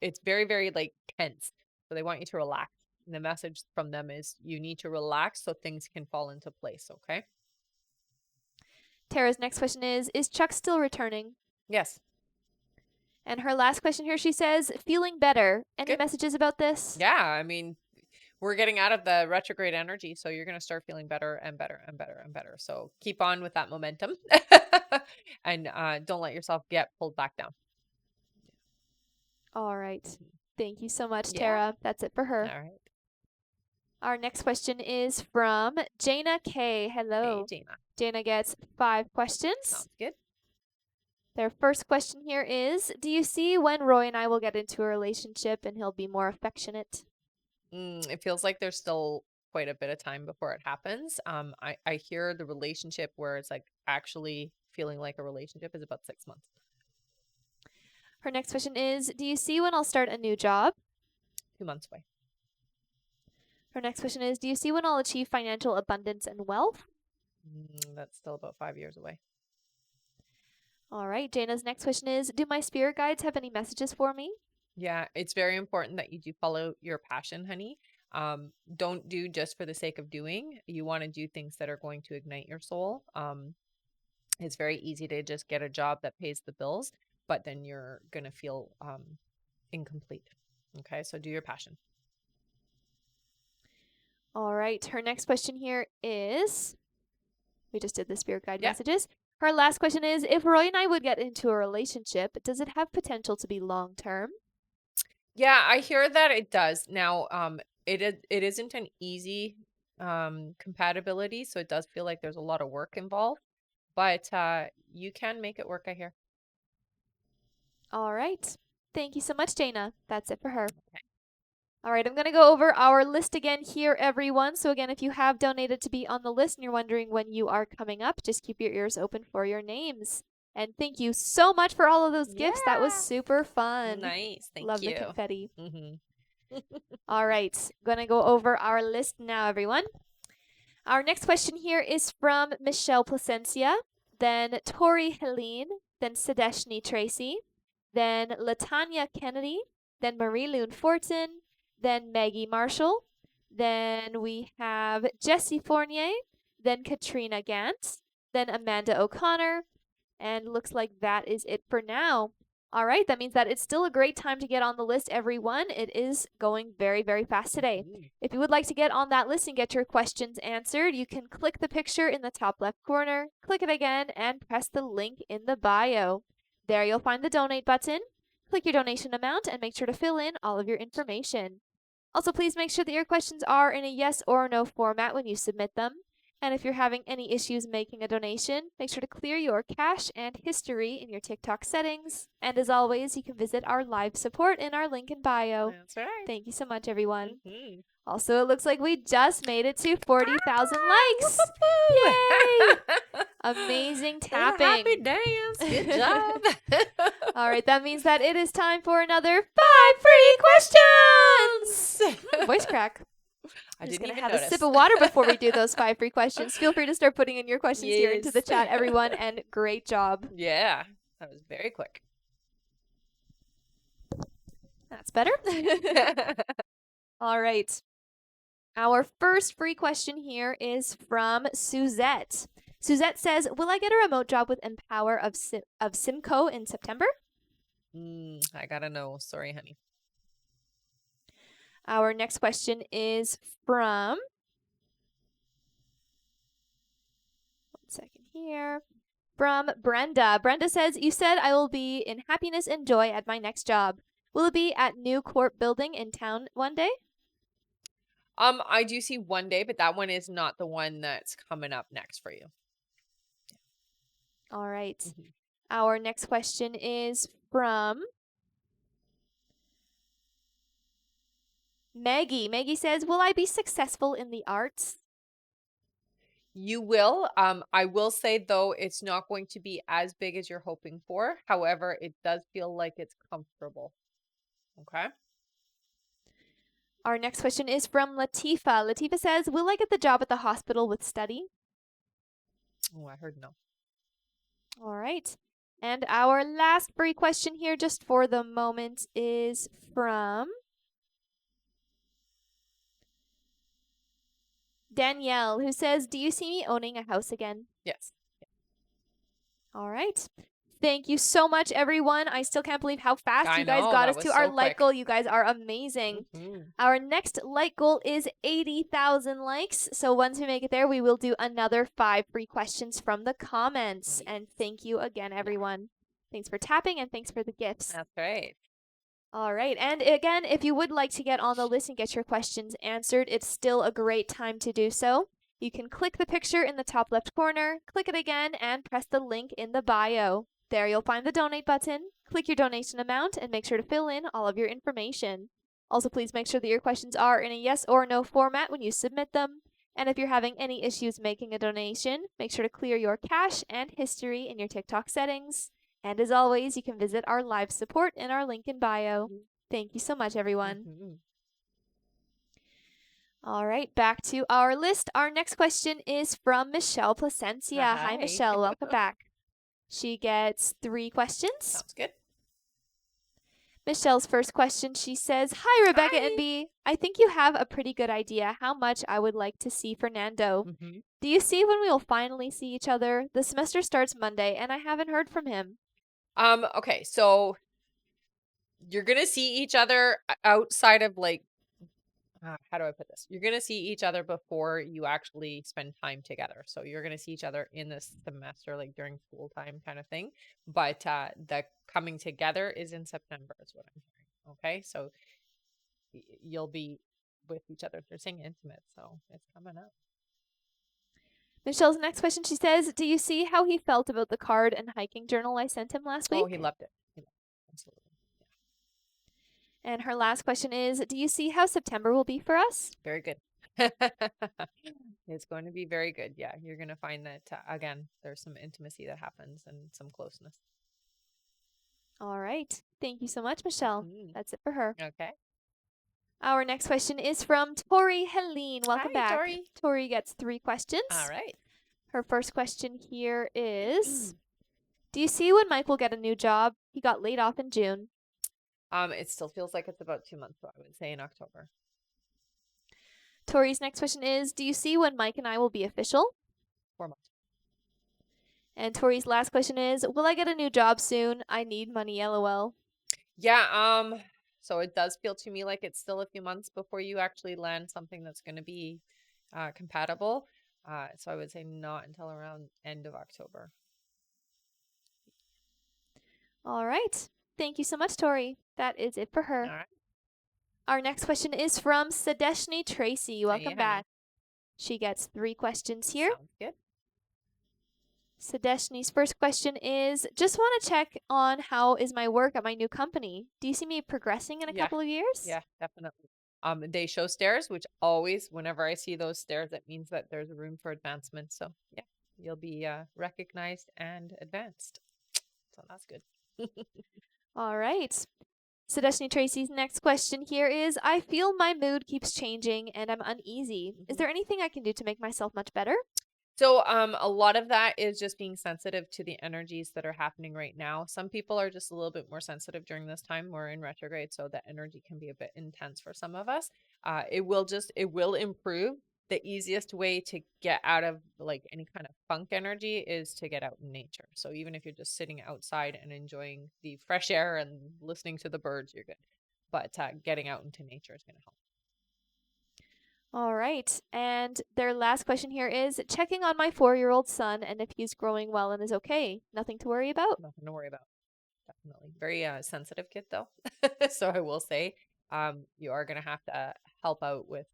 Speaker 1: It's very, very like tense. So they want you to relax. And the message from them is you need to relax so things can fall into place, okay?
Speaker 2: Tara's next question is Chuck still returning?
Speaker 1: Yes.
Speaker 2: And her last question here, she says, feeling better. Any
Speaker 1: Good.
Speaker 2: messages about this?
Speaker 1: Yeah, I mean, we're getting out of the retrograde energy, so you're going to start feeling better and better and better and better. So keep on with that momentum and don't let yourself get pulled back down.
Speaker 2: All right. Thank you so much,
Speaker 1: Yeah.
Speaker 2: Tara. That's it for her.
Speaker 1: All right.
Speaker 2: Our next question is from Jaina K.
Speaker 1: Hey,
Speaker 2: Hello.
Speaker 1: Jaina.
Speaker 2: Jaina gets 5 questions.
Speaker 1: Sounds good.
Speaker 2: Their first question here is, do you see when Roy and I will get into a relationship and he'll be more affectionate?
Speaker 1: It feels like there's still quite a bit of time before it happens. I hear the relationship where it's like actually feeling like a relationship is about 6 months.
Speaker 2: Her next question is, do you see when I'll start a new job?
Speaker 1: 2 months away.
Speaker 2: Her next question is, do you see when I'll achieve financial abundance and wealth?
Speaker 1: That's still about 5 years away.
Speaker 2: All right. Jaina's next question is, do my spirit guides have any messages for me?
Speaker 1: Yeah, it's very important that you do follow your passion, honey. Don't do just for the sake of doing. You want to do things that are going to ignite your soul. It's very easy to just get a job that pays the bills, but then you're gonna feel incomplete. Okay, so do your passion.
Speaker 2: All right. Her next question here is, we just did the spirit guide
Speaker 1: Yeah.
Speaker 2: messages. Her last question is, if Roy and I would get into a relationship, does it have potential to be long term?
Speaker 1: Yeah, I hear that it does. Now, it isn't an easy compatibility, so it does feel like there's a lot of work involved, but you can make it work, I hear.
Speaker 2: All right. Thank you so much, Jaina. That's it for her. All right, I'm going to go over our list again here, everyone. So, again, if you have donated to be on the list and you're wondering when you are coming up, just keep your ears open for your names. And thank you so much for all of those gifts. That was
Speaker 1: Yeah.
Speaker 2: super fun.
Speaker 1: Nice. Thank
Speaker 2: Love the
Speaker 1: you.
Speaker 2: confetti.
Speaker 1: Mm-hmm.
Speaker 2: All right, going to go over our list now, everyone. Our next question here is from Michelle Placencia, then Tori Helene, then Sadeshni Tracy, then Latanya Kennedy, then Marie Loon Fortin, then Maggie Marshall, then we have Jessie Fournier, then Katrina Gant, then Amanda O'Connor, and looks like that is it for now. All right, that means that it's still a great time to get on the list, everyone. It is going very, very fast today. If you would like to get on that list and get your questions answered, you can click the picture in the top left corner, click it again, and press the link in the bio. There you'll find the donate button. Click your donation amount and make sure to fill in all of your information. Also, please make sure that your questions are in a yes or no format when you submit them. And if you're having any issues making a donation, make sure to clear your cache and history in your TikTok settings. And as always, you can visit our live support in our link in bio.
Speaker 1: That's right.
Speaker 2: Thank you so much, everyone.
Speaker 1: Mm-hmm.
Speaker 2: Also, it looks like we just made it to 40,000 likes.
Speaker 1: Yay!
Speaker 2: Amazing
Speaker 1: There's a
Speaker 2: tapping.
Speaker 1: happy dance. Good job.
Speaker 2: All right, that means that it is time for another 5 free questions. Voice crack.
Speaker 1: I
Speaker 2: I'm just
Speaker 1: didn't
Speaker 2: going to
Speaker 1: even
Speaker 2: have
Speaker 1: notice.
Speaker 2: a sip of water before we do those 5 free questions. Feel free to start putting in your questions here into the
Speaker 1: Yes.
Speaker 2: chat, everyone, and great job.
Speaker 1: Yeah, that was very quick.
Speaker 2: That's better. All right. Our first free question here is from Suzette. Suzette says, will I get a remote job with Empower of Simcoe in September?
Speaker 1: I gotta know. Sorry, honey.
Speaker 2: Our next question is from, one second here, from Brenda. Brenda says, you said I will be in happiness and joy at my next job. Will it be at New Court Building in town one day?
Speaker 1: I do see one day, but that one is not the one that's coming up next for you.
Speaker 2: All right.
Speaker 1: Mm-hmm.
Speaker 2: Our next question is from Maggie. Maggie says, will I be successful in the arts?
Speaker 1: You will. I will say though, it's not going to be as big as you're hoping for. However, it does feel like it's comfortable. Okay.
Speaker 2: Our next question is from Latifa. Latifa says, will I get the job at the hospital with study?
Speaker 1: Oh, I heard no.
Speaker 2: All right. And our last free question here, just for the moment, is from Danielle, who says, do you see me owning a house again?
Speaker 1: Yes.
Speaker 2: All right. Thank you so much, everyone. I still can't believe how fast
Speaker 1: I
Speaker 2: you guys
Speaker 1: know,
Speaker 2: got
Speaker 1: that
Speaker 2: us
Speaker 1: was
Speaker 2: to our
Speaker 1: so
Speaker 2: like
Speaker 1: quick.
Speaker 2: goal. You guys are amazing.
Speaker 1: Mhm.
Speaker 2: Our next like goal is 80,000 likes. So once we make it there, we will do another 5 free questions from the comments.
Speaker 1: Nice.
Speaker 2: And thank you again,
Speaker 1: Yeah,
Speaker 2: everyone. Thanks for tapping and thanks for the gifts.
Speaker 1: that's great.
Speaker 2: All right. And again, if you would like to get on the list and get your questions answered, it's still a great time to do so. You can click the picture in the top left corner, click it again, and press the link in the bio. There you'll find the donate button. Click your donation amount and make sure to fill in all of your information. Also, please make sure that your questions are in a yes or no format when you submit them. And if you're having any issues making a donation, make sure to clear your cache and history in your TikTok settings. And as always, you can visit our live support in our link in bio. Thank you so much, everyone.
Speaker 1: Mhm.
Speaker 2: All right, back to our list. Our next question is from Michelle Placencia. Hi,
Speaker 1: Hi.
Speaker 2: Michelle. Welcome back. She gets 3 questions.
Speaker 1: Sounds good.
Speaker 2: Michelle's first question, she says, Hi, Rebecca and
Speaker 1: Hi.
Speaker 2: B. I think you have a pretty good idea how much I would like to see Fernando.
Speaker 1: Mhm.
Speaker 2: Do you see when we will finally see each other? The semester starts Monday, and I haven't heard from him.
Speaker 1: Okay, so you're gonna see each other outside of like how do I put this? You're gonna see each other before you actually spend time together. So you're gonna see each other in this semester, like during school time kind of thing. But the coming together is in September, is what I'm hearing. Okay, so you'll be with each other. They're saying intimate, so it's coming up.
Speaker 2: Michelle's next question, she says, Do you see how he felt about the card and hiking journal I sent him last
Speaker 1: Oh, he
Speaker 2: week?
Speaker 1: loved it. He loved it. Absolutely.
Speaker 2: And her last question is, Do you see how September will be for us?
Speaker 1: Very good. It's going to be very good. Yeah, you're going to find that, again, there's some intimacy that happens and some closeness.
Speaker 2: All right. Thank you so much, Michelle.
Speaker 1: Mhm.
Speaker 2: That's it for her.
Speaker 1: Okay.
Speaker 2: Our next question is from Tori Helene. Welcome
Speaker 1: Hi,
Speaker 2: back.
Speaker 1: Tori.
Speaker 2: Tori gets 3 questions.
Speaker 1: All right.
Speaker 2: Her first question here is Do you see when Mike will get a new job? He got laid off in June.
Speaker 1: It still feels like it's about 2 months, so I would say in October.
Speaker 2: Tori's next question is Do you see when Mike and I will be official?
Speaker 1: 4 months.
Speaker 2: And Tori's last question is Will I get a new job soon? I need money, lol.
Speaker 1: Yeah, so it does feel to me like it's still a few months before you actually land something that's going to be compatible. So I would say not until around end of October.
Speaker 2: All right. Thank you so much, Tori. That is it for
Speaker 1: All
Speaker 2: her.
Speaker 1: right.
Speaker 2: Our next question is from Sadeshni Tracy.
Speaker 1: Hey,
Speaker 2: Welcome
Speaker 1: honey.
Speaker 2: back. She gets 3 questions here.
Speaker 1: Sounds good.
Speaker 2: Sadeshni's first question is Just want to check on how is my work at my new company. Do you see me progressing in a
Speaker 1: Yeah.
Speaker 2: couple of years?
Speaker 1: Yeah, definitely. They show stairs, which always, whenever I see those stairs, it means that there's room for advancement. So yeah, you'll be recognized and advanced. So that's good.
Speaker 2: All right. Sadeshni Tracy's next question here is I feel my mood keeps changing and I'm uneasy. Is
Speaker 1: Mhm.
Speaker 2: there anything I can do to make myself much better?
Speaker 1: So a lot of that is just being sensitive to the energies that are happening right now. Some people are just a little bit more sensitive during this time. We're in retrograde, so the energy can be a bit intense for some of us. It will improve. The easiest way to get out of like any kind of funk energy is to get out in nature. So even if you're just sitting outside and enjoying the fresh air and listening to the birds, you're good. But getting out into nature is going to help.
Speaker 2: All right. And their last question here is checking on my 4-year-old son and if he's growing well and is okay. Nothing to worry about.
Speaker 1: Nothing to worry about. Definitely. Very sensitive kid though. So I will say you are going to have to help out with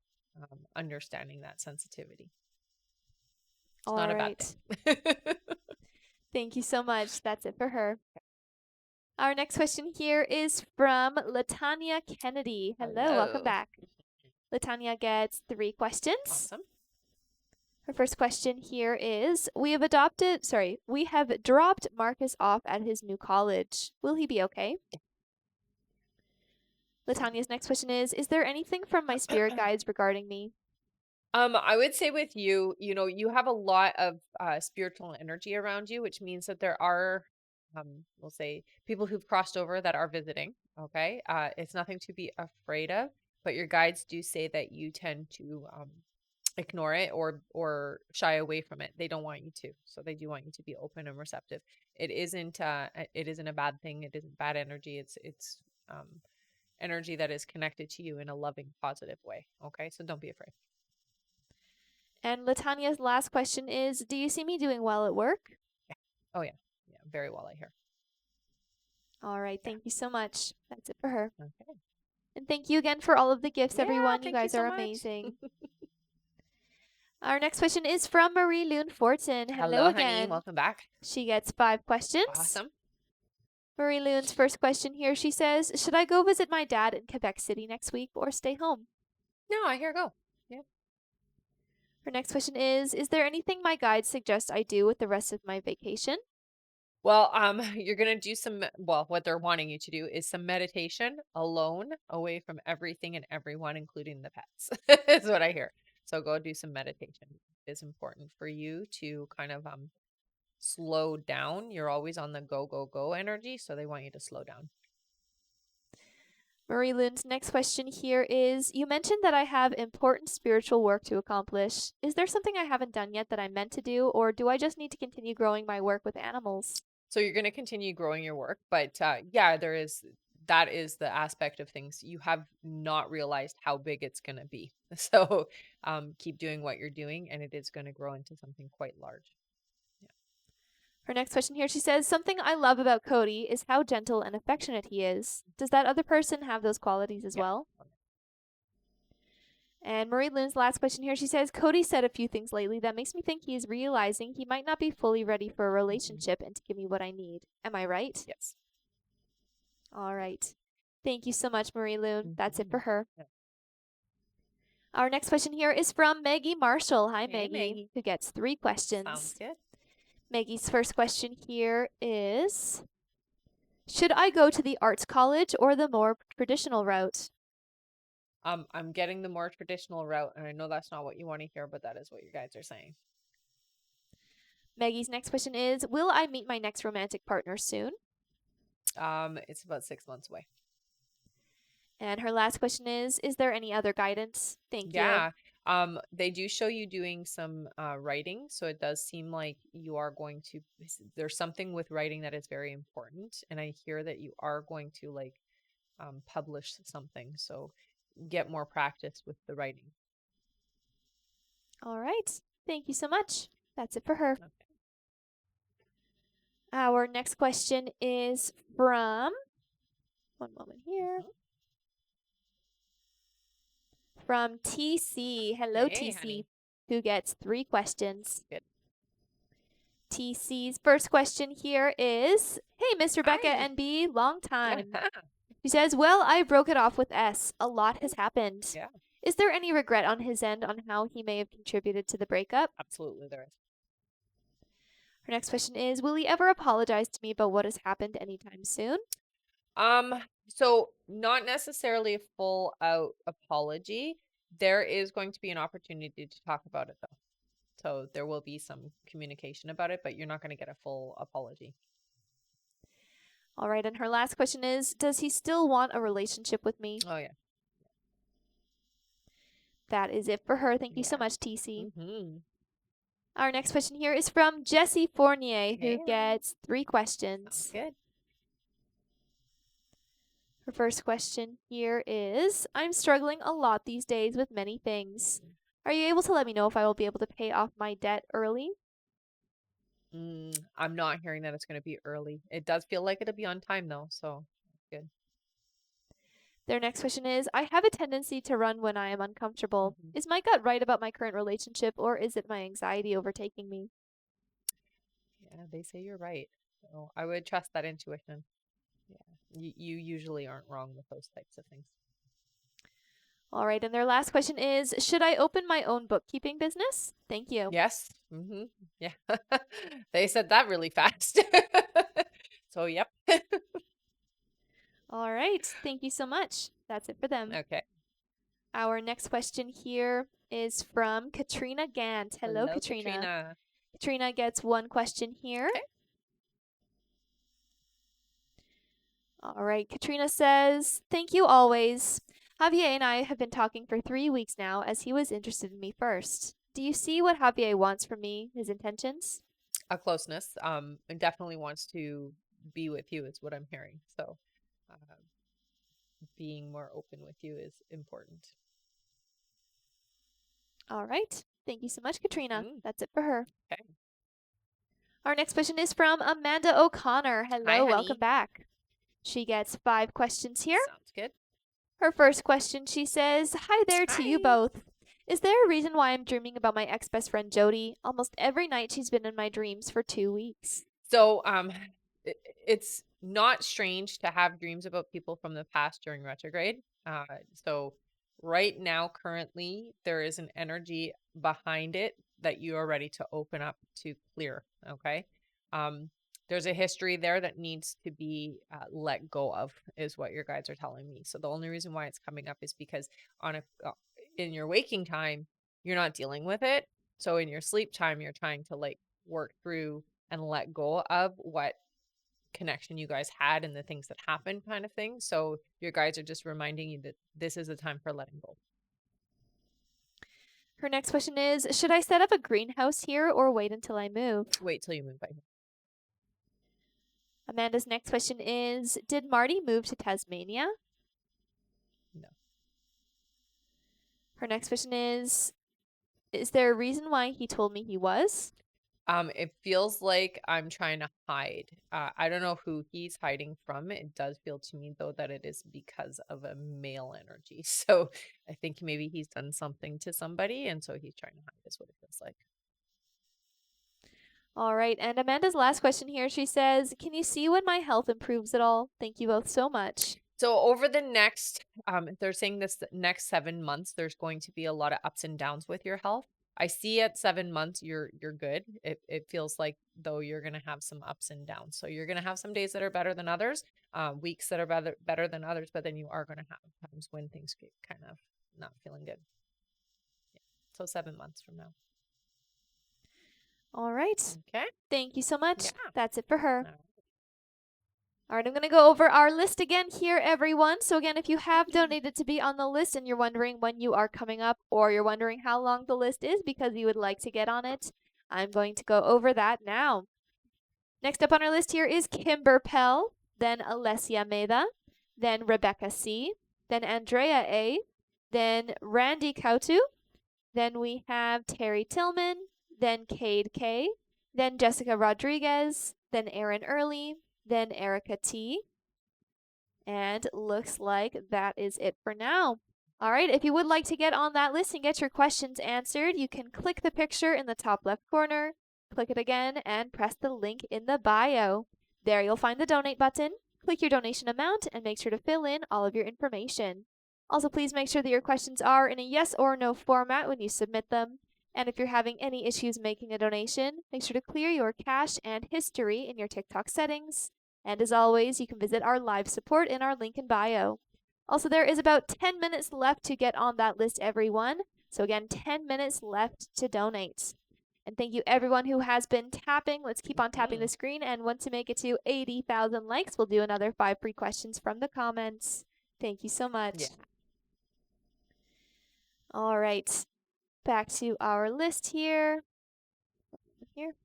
Speaker 1: understanding that sensitivity. It's
Speaker 2: All
Speaker 1: not a bad
Speaker 2: right.
Speaker 1: thing.
Speaker 2: Thank you so much. That's it for her. Our next question here is from Latanya Kennedy. Hello, welcome
Speaker 1: Hello.
Speaker 2: back. Latanya gets 3 questions.
Speaker 1: Awesome.
Speaker 2: Her first question here is we have dropped Marcus off at his new college. Will he be okay? Latanya's next question is there anything from my spirit guides regarding me?
Speaker 1: I would say with you, you have a lot of spiritual energy around you, which means that there are, we'll say, people who've crossed over that are visiting. Okay. It's nothing to be afraid of, but your guides do say that you tend to ignore it or shy away from it. They don't want you to. So they do want you to be open and receptive. It isn't a bad thing. It isn't bad energy. It's um energy that is connected to you in a loving, positive way. Okay? So don't be afraid.
Speaker 2: And Latania's last question is, do you see me doing well at work?
Speaker 1: Yeah. Oh yeah. Yeah, very well I hear.
Speaker 2: All right,
Speaker 1: Yeah.
Speaker 2: thank you so much. That's it for her.
Speaker 1: Okay.
Speaker 2: And thank you again for all of the gifts,
Speaker 1: Yeah,
Speaker 2: everyone. You
Speaker 1: thank you
Speaker 2: guys
Speaker 1: so
Speaker 2: are
Speaker 1: much.
Speaker 2: amazing. Our next question is from Marie Loon Fortin. Hello
Speaker 1: Hello, honey.
Speaker 2: again.
Speaker 1: Welcome back.
Speaker 2: She gets 5 questions.
Speaker 1: Awesome.
Speaker 2: Marie Loon's first question here, she says, should I go visit my dad in Quebec City next week or stay home?
Speaker 1: No, I hear go. Yeah.
Speaker 2: Her next question is there anything my guides suggest I do with the rest of my vacation?
Speaker 1: Well, you're gonna do what they're wanting you to do is some meditation alone, away from everything and everyone, including the pets, is what I hear. So go do some meditation. It's important for you to kind of slow down. You're always on the go, go, go energy, so they want you to slow down.
Speaker 2: Marie Loon's next question here is you mentioned that I have important spiritual work to accomplish. Is there something I haven't done yet that I'm meant to do, or do I just need to continue growing my work with animals?
Speaker 1: So you're going to continue growing your work, but yeah, that is the aspect of things you have not realized how big it's going to be. So keep doing what you're doing, and it is going to grow into something quite large. Yeah.
Speaker 2: Her next question here, she says, something I love about Cody is how gentle and affectionate he is. Does that other person have those qualities as
Speaker 1: Yeah.
Speaker 2: well? And Marie Lynn's last question here, she says, Cody said a few things lately that makes me think he is realizing he might not be fully ready for a relationship and to give me what I need. Am I right?
Speaker 1: Yes.
Speaker 2: All right. Thank you so much, Marie Loon. That's it for
Speaker 1: Mhm.
Speaker 2: her.
Speaker 1: Yeah.
Speaker 2: Our next question here is from Maggie Marshall. Hi,
Speaker 1: Hey,
Speaker 2: Maggie,
Speaker 1: Maggie.
Speaker 2: who gets 3
Speaker 1: Sounds
Speaker 2: questions.
Speaker 1: good.
Speaker 2: Maggie's first question here is should I go to the arts college or the more traditional route?
Speaker 1: I'm getting the more traditional route, and I know that's not what you want to hear, but that is what you guys are saying.
Speaker 2: Maggie's next question is will I meet my next romantic partner soon?
Speaker 1: It's about 6 months away.
Speaker 2: And her last question is there any other guidance? Thank you.
Speaker 1: Yeah. They do show you doing some writing, so it does seem like you are going to there's something with writing that is very important, and I hear that you are going to like publish something. So get more practice with the writing.
Speaker 2: All right. Thank you so much. That's it for her.
Speaker 1: Okay.
Speaker 2: Our next question is from one moment here.
Speaker 1: Mhm.
Speaker 2: From TC. Hello,
Speaker 1: Hey,
Speaker 2: TC,
Speaker 1: honey.
Speaker 2: who gets 3 questions.
Speaker 1: Good.
Speaker 2: TC's first question here is hey, Miss Rebecca
Speaker 1: Hi.
Speaker 2: NB, long
Speaker 1: Yeah.
Speaker 2: time. She says, well, I broke it off with S. A lot has happened.
Speaker 1: Yeah.
Speaker 2: Is there any regret on his end on how he may have contributed to the breakup?
Speaker 1: Absolutely, there is.
Speaker 2: Her next question is will he ever apologize to me about what has happened anytime soon?
Speaker 1: So not necessarily a full out apology. There is going to be an opportunity to talk about it though. So there will be some communication about it, but you're not going to get a full apology.
Speaker 2: All right, and her last question is does he still want a relationship with me?
Speaker 1: Oh yeah.
Speaker 2: That is it for her. Thank you so
Speaker 1: Yeah.
Speaker 2: much, TC.
Speaker 1: Mm-hmm.
Speaker 2: Our next question here is from Jessie Fournier, who
Speaker 1: Hey,
Speaker 2: gets 3
Speaker 1: sounds
Speaker 2: questions.
Speaker 1: good.
Speaker 2: Her first question here is I'm struggling a lot these days with many things. Are you able to let me know if I will be able to pay off my debt early?
Speaker 1: I'm not hearing that it's going to be early. It does feel like it'll be on time though, so good.
Speaker 2: Their next question is I have a tendency to run when I am uncomfortable.
Speaker 1: Mhm.
Speaker 2: Is my gut right about my current relationship, or is it my anxiety overtaking me?
Speaker 1: Yeah, they say you're right. So I would trust that intuition. Yeah. You usually aren't wrong with those types of things.
Speaker 2: All right, and their last question is should I open my own bookkeeping business? Thank you.
Speaker 1: Yes. Mm-hmm. Yeah. They said that really fast. So, yep.
Speaker 2: All right, thank you so much. That's it for them.
Speaker 1: Okay.
Speaker 2: Our next question here is from Katrina Gant. Hello,
Speaker 1: Hello,
Speaker 2: Katrina.
Speaker 1: Katrina.
Speaker 2: Katrina gets 1 question here.
Speaker 1: Okay.
Speaker 2: All right, Katrina says, thank you always. Javier and I have been talking for 3 weeks now as he was interested in me first. Do you see what Javier wants from me, his intentions?
Speaker 1: A closeness, and definitely wants to be with you is what I'm hearing. So, uh, being more open with you is important.
Speaker 2: All right. Thank you so much, Katrina.
Speaker 1: Mm,
Speaker 2: That's it for her.
Speaker 1: okay.
Speaker 2: Our next question is from Amanda O'Connor.
Speaker 1: Hi,
Speaker 2: Hello, welcome
Speaker 1: honey.
Speaker 2: back. She gets 5 questions here.
Speaker 1: Sounds good.
Speaker 2: Her first question, she says, Hi there to you
Speaker 1: Hi.
Speaker 2: both. Is there a reason why I'm dreaming about my ex best friend Jody? Almost every night she's been in my dreams for 2 weeks.
Speaker 1: So, it's not strange to have dreams about people from the past during retrograde. So right now, currently, there is an energy behind it that you are ready to open up to clear. Okay. Um, there's a history there that needs to be let go of, is what your guides are telling me. So the only reason why it's coming up is because on a in your waking time, you're not dealing with it. So in your sleep time, you're trying to like work through and let go of what connection you guys had and the things that happened, kind of thing. So your guides are just reminding you that this is a time for letting go.
Speaker 2: Her next question is, should I set up a greenhouse here or wait until I move?
Speaker 1: Wait till you move by here.
Speaker 2: Amanda's next question is, did Marty move to Tasmania?
Speaker 1: No.
Speaker 2: Her next question is there a reason why he told me he was?
Speaker 1: It feels like I'm trying to hide. I don't know who he's hiding from. It does feel to me though that it is because of a male energy. So I think maybe he's done something to somebody, and so he's trying to hide. Is what it feels like.
Speaker 2: All right, and Amanda's last question here, she says, can you see when my health improves at all? Thank you both so much.
Speaker 1: So over the next, they're saying this next 7 months, there's going to be a lot of ups and downs with your health. I see at 7 months you're good. It feels like though you're gonna have some ups and downs. So you're gonna have some days that are better than others, weeks that are better than others, but then you are gonna have times when things get kind of not feeling good. Yeah. So 7 months from now.
Speaker 2: All right.
Speaker 1: Okay.
Speaker 2: Thank you so much.
Speaker 1: Yeah.
Speaker 2: That's it for her.
Speaker 1: All
Speaker 2: All right, I'm going to go over our list again here, everyone. So, again, if you have donated to be on the list and you're wondering when you are coming up, or you're wondering how long the list is because you would like to get on it, I'm going to go over that now. Next up on our list here is Kimber Pell, then Alessia Meda, then Rebecca C., then Andrea A., then Randy Kautu, then we have Terry Tillman, then Cade K., then Jessica Rodriguez, then Aaron Early, then Erica T. And looks like that is it for now. All right, if you would like to get on that list and get your questions answered, you can click the picture in the top left corner, click it again, and press the link in the bio. There you'll find the donate button. Click your donation amount and make sure to fill in all of your information. Also, please make sure that your questions are in a yes or no format when you submit them. And if you're having any issues making a donation, make sure to clear your cache and history in your TikTok settings. And as always, you can visit our live support in our link in bio. Also, there is about 10 minutes left to get on that list, everyone. So, again, 10 minutes left to donate. And thank you, everyone who has been tapping. Let's keep on tapping the screen. And once we make it to 80,000 likes, we'll do another 5 free questions from the comments. Thank you so much.
Speaker 1: Yeah.
Speaker 2: All right. Back to our list here. Here.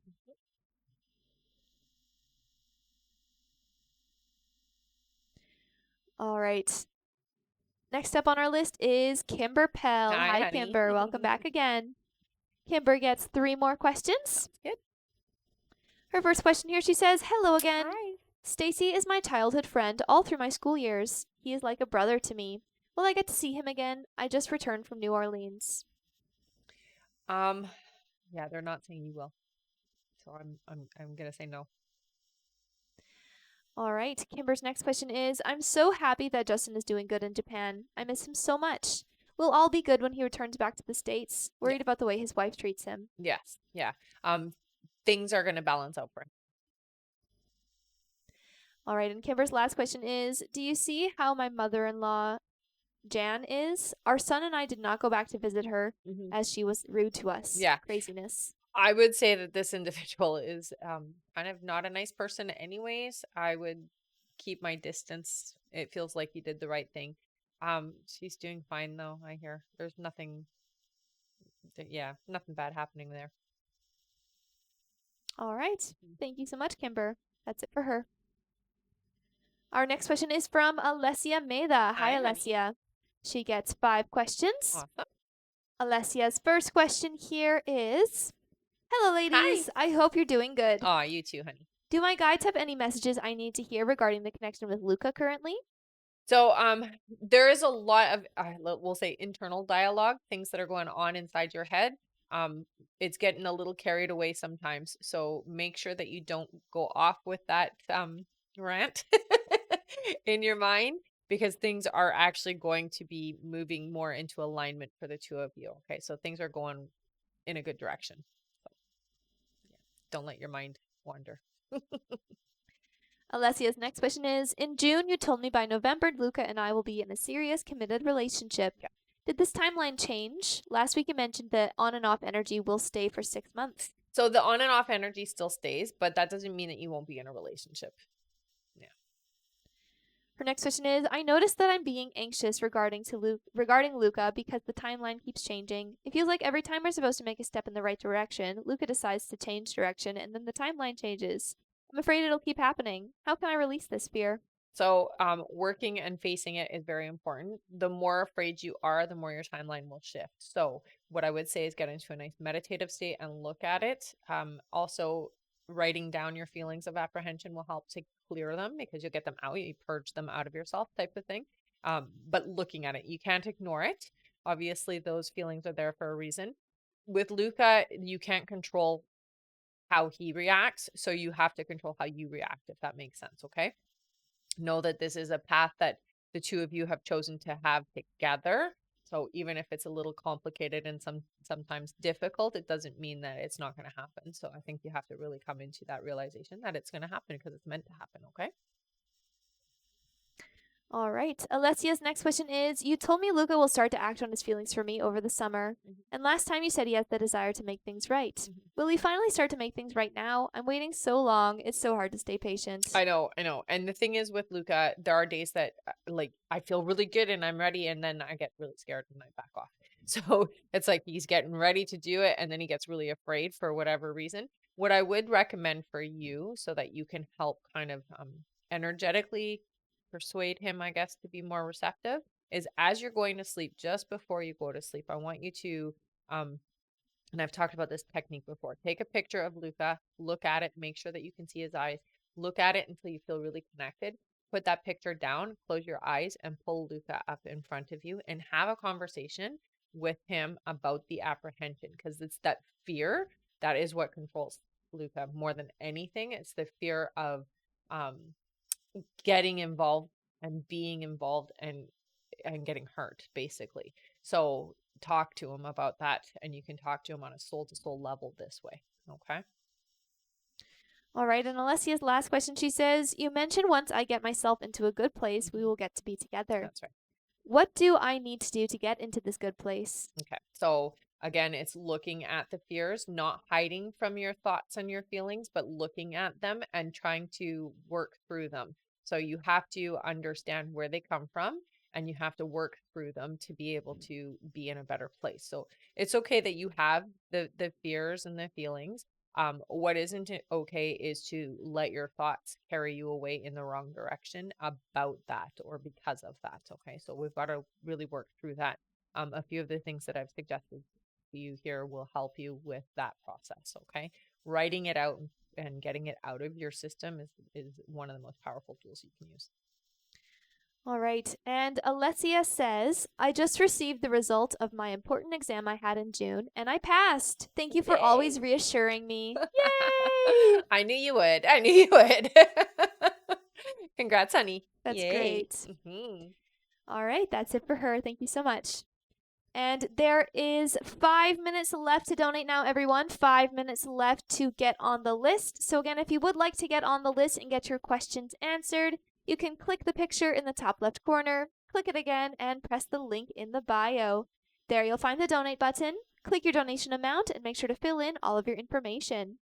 Speaker 2: All right. Next up on our list is Kimber Pell.
Speaker 1: Hi,
Speaker 2: Hi,
Speaker 1: honey.
Speaker 2: Kimber. Welcome back again. Kimber gets 3 more questions.
Speaker 1: Sounds good.
Speaker 2: Her first question here, she says, hello again.
Speaker 1: Hi.
Speaker 2: Stacy is my childhood friend all through my school years. He is like a brother to me. Will I get to see him again? I just returned from New Orleans.
Speaker 1: Yeah, they're not saying you will. So I'm gonna say no.
Speaker 2: All right. Kimber's next question is, I'm so happy that Justin is doing good in Japan. I miss him so much. We'll all be good when he returns back to the States. Worried about the way his wife treats him.
Speaker 1: Yes. Yeah. Things are gonna balance out for him.
Speaker 2: All right. And Kimber's last question is, do you see how my mother-in-law Jan is? Our son and I did not go back to visit her as she was rude to us.
Speaker 1: Yeah.
Speaker 2: Craziness.
Speaker 1: I would say that this individual is kind of not a nice person anyways. I would keep my distance. It feels like he did the right thing. She's doing fine though, I hear. There's nothing, yeah, nothing bad happening there.
Speaker 2: All right.
Speaker 1: Mhm.
Speaker 2: Thank you so much, Kimber. That's it for her. Our next question is from Alessia Meda. Hi,
Speaker 1: Hi, honey.
Speaker 2: Alessia. She gets 5 questions.
Speaker 1: Awesome.
Speaker 2: Alessia's first question here is, hello,
Speaker 1: Hi.
Speaker 2: ladies. I hope you're doing good.
Speaker 1: Aw, you too, honey.
Speaker 2: Do my guides have any messages I need to hear regarding the connection with Luca currently?
Speaker 1: So, there is a lot of, we'll say internal dialogue, things that are going on inside your head. Um, it's getting a little carried away sometimes. So make sure that you don't go off with that, rant in your mind because things are actually going to be moving more into alignment for the two of you. Okay. So things are going in a good direction. So yeah, don't let your mind wander.
Speaker 2: Alessia's next question is, in June, you told me by November, Luca and I will be in a serious, committed relationship.
Speaker 1: Yeah.
Speaker 2: Did this timeline change? Last week you mentioned that on and off energy will stay for 6 months.
Speaker 1: So the on and off energy still stays, but that doesn't mean that you won't be in a relationship. Yeah.
Speaker 2: Her next question is, I noticed that I'm being anxious regarding Luca because the timeline keeps changing. It feels like every time we're supposed to make a step in the right direction, Luca decides to change direction and then the timeline changes. I'm afraid it'll keep happening. How can I release this fear?
Speaker 1: So, working and facing it is very important. The more afraid you are, the more your timeline will shift. So, what I would say is get into a nice meditative state and look at it. Also, writing down your feelings of apprehension will help to clear them because you'll get them out. You purge them out of yourself, type of thing. But looking at it, you can't ignore it. Obviously, those feelings are there for a reason. With Luca, you can't control how he reacts, so you have to control how you react, if that makes sense. Okay, know that this is a path that the two of you have chosen to have together. So even if it's a little complicated and sometimes difficult, it doesn't mean that it's not going to happen. So I think you have to really come into that realization that it's going to happen because it's meant to happen. Okay.
Speaker 2: All right. Alessia's next question is, you told me Luca will start to act on his feelings for me over the summer.
Speaker 1: Mhm.
Speaker 2: And last time you said he has the desire to make things right.
Speaker 1: Mhm.
Speaker 2: Will he finally start to make things right now? I'm waiting so long. It's so hard to stay patient.
Speaker 1: I know, I know. And the thing is with Luca, there are days that like I feel really good and I'm ready, and then I get really scared and I back off. So it's like he's getting ready to do it, and then he gets really afraid for whatever reason. What I would recommend for you, so that you can help kind of energetically persuade him, I guess, to be more receptive, is as you're going to sleep, just before you go to sleep, I want you to um and I've talked about this technique before. Take a picture of Luca, look at it, make sure that you can see his eyes, look at it until you feel really connected. Put that picture down, close your eyes, and pull Luca up in front of you and have a conversation with him about the apprehension, because it's that fear that is what controls Luca more than anything. It's the fear of um, getting involved and being involved and getting hurt, basically. So talk to him about that, and you can talk to him on a soul to soul level this way. Okay.
Speaker 2: All right. And Alessia's last question, she says, you mentioned once I get myself into a good place, we will get to be together.
Speaker 1: That's right.
Speaker 2: What do I need to do to get into this good place?
Speaker 1: Okay. So again, it's looking at the fears, not hiding from your thoughts and your feelings, but looking at them and trying to work through them. So you have to understand where they come from, and you have to work through them to be able to be in a better place. So it's okay that you have the fears and the feelings. What isn't okay is to let your thoughts carry you away in the wrong direction about that or because of that. Okay. So we've got to really work through that. A few of the things that I've suggested to you here will help you with that process. Okay. Writing it out and getting it out of your system is one of the most powerful tools you can use.
Speaker 2: All right. And Alessia says, I just received the result of my important exam I had in June, and I passed. Thank you for always
Speaker 1: Yay.
Speaker 2: reassuring me. Yay!
Speaker 1: I knew you would. I knew you would. Congrats, honey.
Speaker 2: That's
Speaker 1: Yay.
Speaker 2: great.
Speaker 1: Hmm.
Speaker 2: All right. That's it for her. Thank you so much. And there is 5 minutes left to donate now, everyone. 5 minutes left to get on the list. So, again, if you would like to get on the list and get your questions answered, you can click the picture in the top left corner, click it again, and press the link in the bio. There you'll find the donate button. Click your donation amount and make sure to fill in all of your information.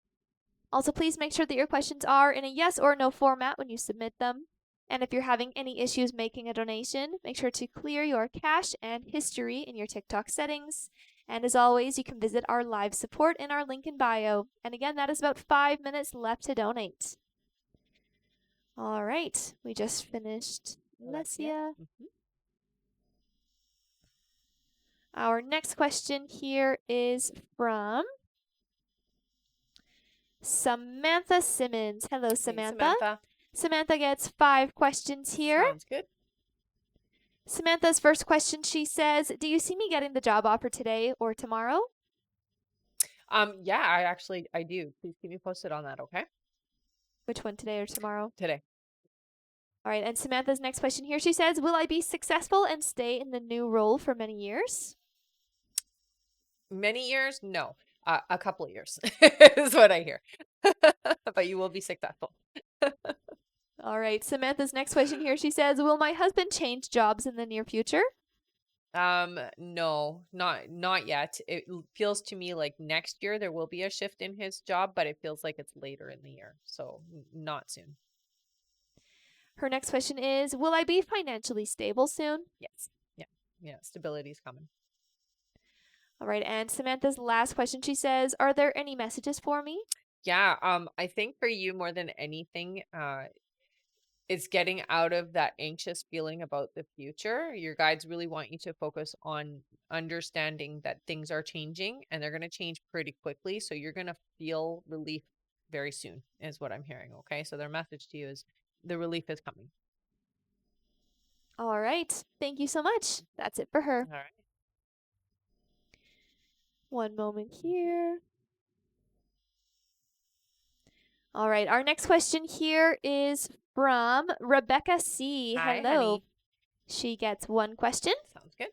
Speaker 2: Also, please make sure that your questions are in a yes or no format when you submit them. And if you're having any issues making a donation, make sure to clear your cache and history in your TikTok settings. And as always, you can visit our live support in our link in bio. And again, that is about 5 minutes left to donate. All right, we just finished Alessia. Our next question here is from Samantha Simmons. Hello,
Speaker 1: Hey,
Speaker 2: Samantha.
Speaker 1: Samantha.
Speaker 2: Samantha gets 5 questions here.
Speaker 1: Sounds good.
Speaker 2: Samantha's first question, she says, do you see me getting the job offer today or tomorrow?
Speaker 1: Yeah, I do. Please keep me posted on that, okay?
Speaker 2: Which one, today or tomorrow?
Speaker 1: Today.
Speaker 2: All right, and Samantha's next question here, she says, will I be successful and stay in the new role for many years?
Speaker 1: Many years? No. A couple of years is what I hear. But you will be successful.
Speaker 2: All right, Samantha's next question here, she says, will my husband change jobs in the near future?
Speaker 1: No, not yet. It feels to me like next year there will be a shift in his job, but it feels like it's later in the year. So not soon.
Speaker 2: Her next question is, will I be financially stable soon?
Speaker 1: Yes. Yeah. Yeah. Stability is coming.
Speaker 2: All right, and Samantha's last question, she says, are there any messages for me?
Speaker 1: Yeah. I think for you more than anything, it's getting out of that anxious feeling about the future. Your guides really want you to focus on understanding that things are changing and they're going to change pretty quickly. So you're going to feel relief very soon, is what I'm hearing. Okay. So their message to you is the relief is coming.
Speaker 2: All right, thank you so much. That's it for her.
Speaker 1: All right.
Speaker 2: One moment here. All right, our next question here is from Rebecca C.
Speaker 1: Hi,
Speaker 2: Hello.
Speaker 1: honey.
Speaker 2: She gets 1 question.
Speaker 1: Sounds good.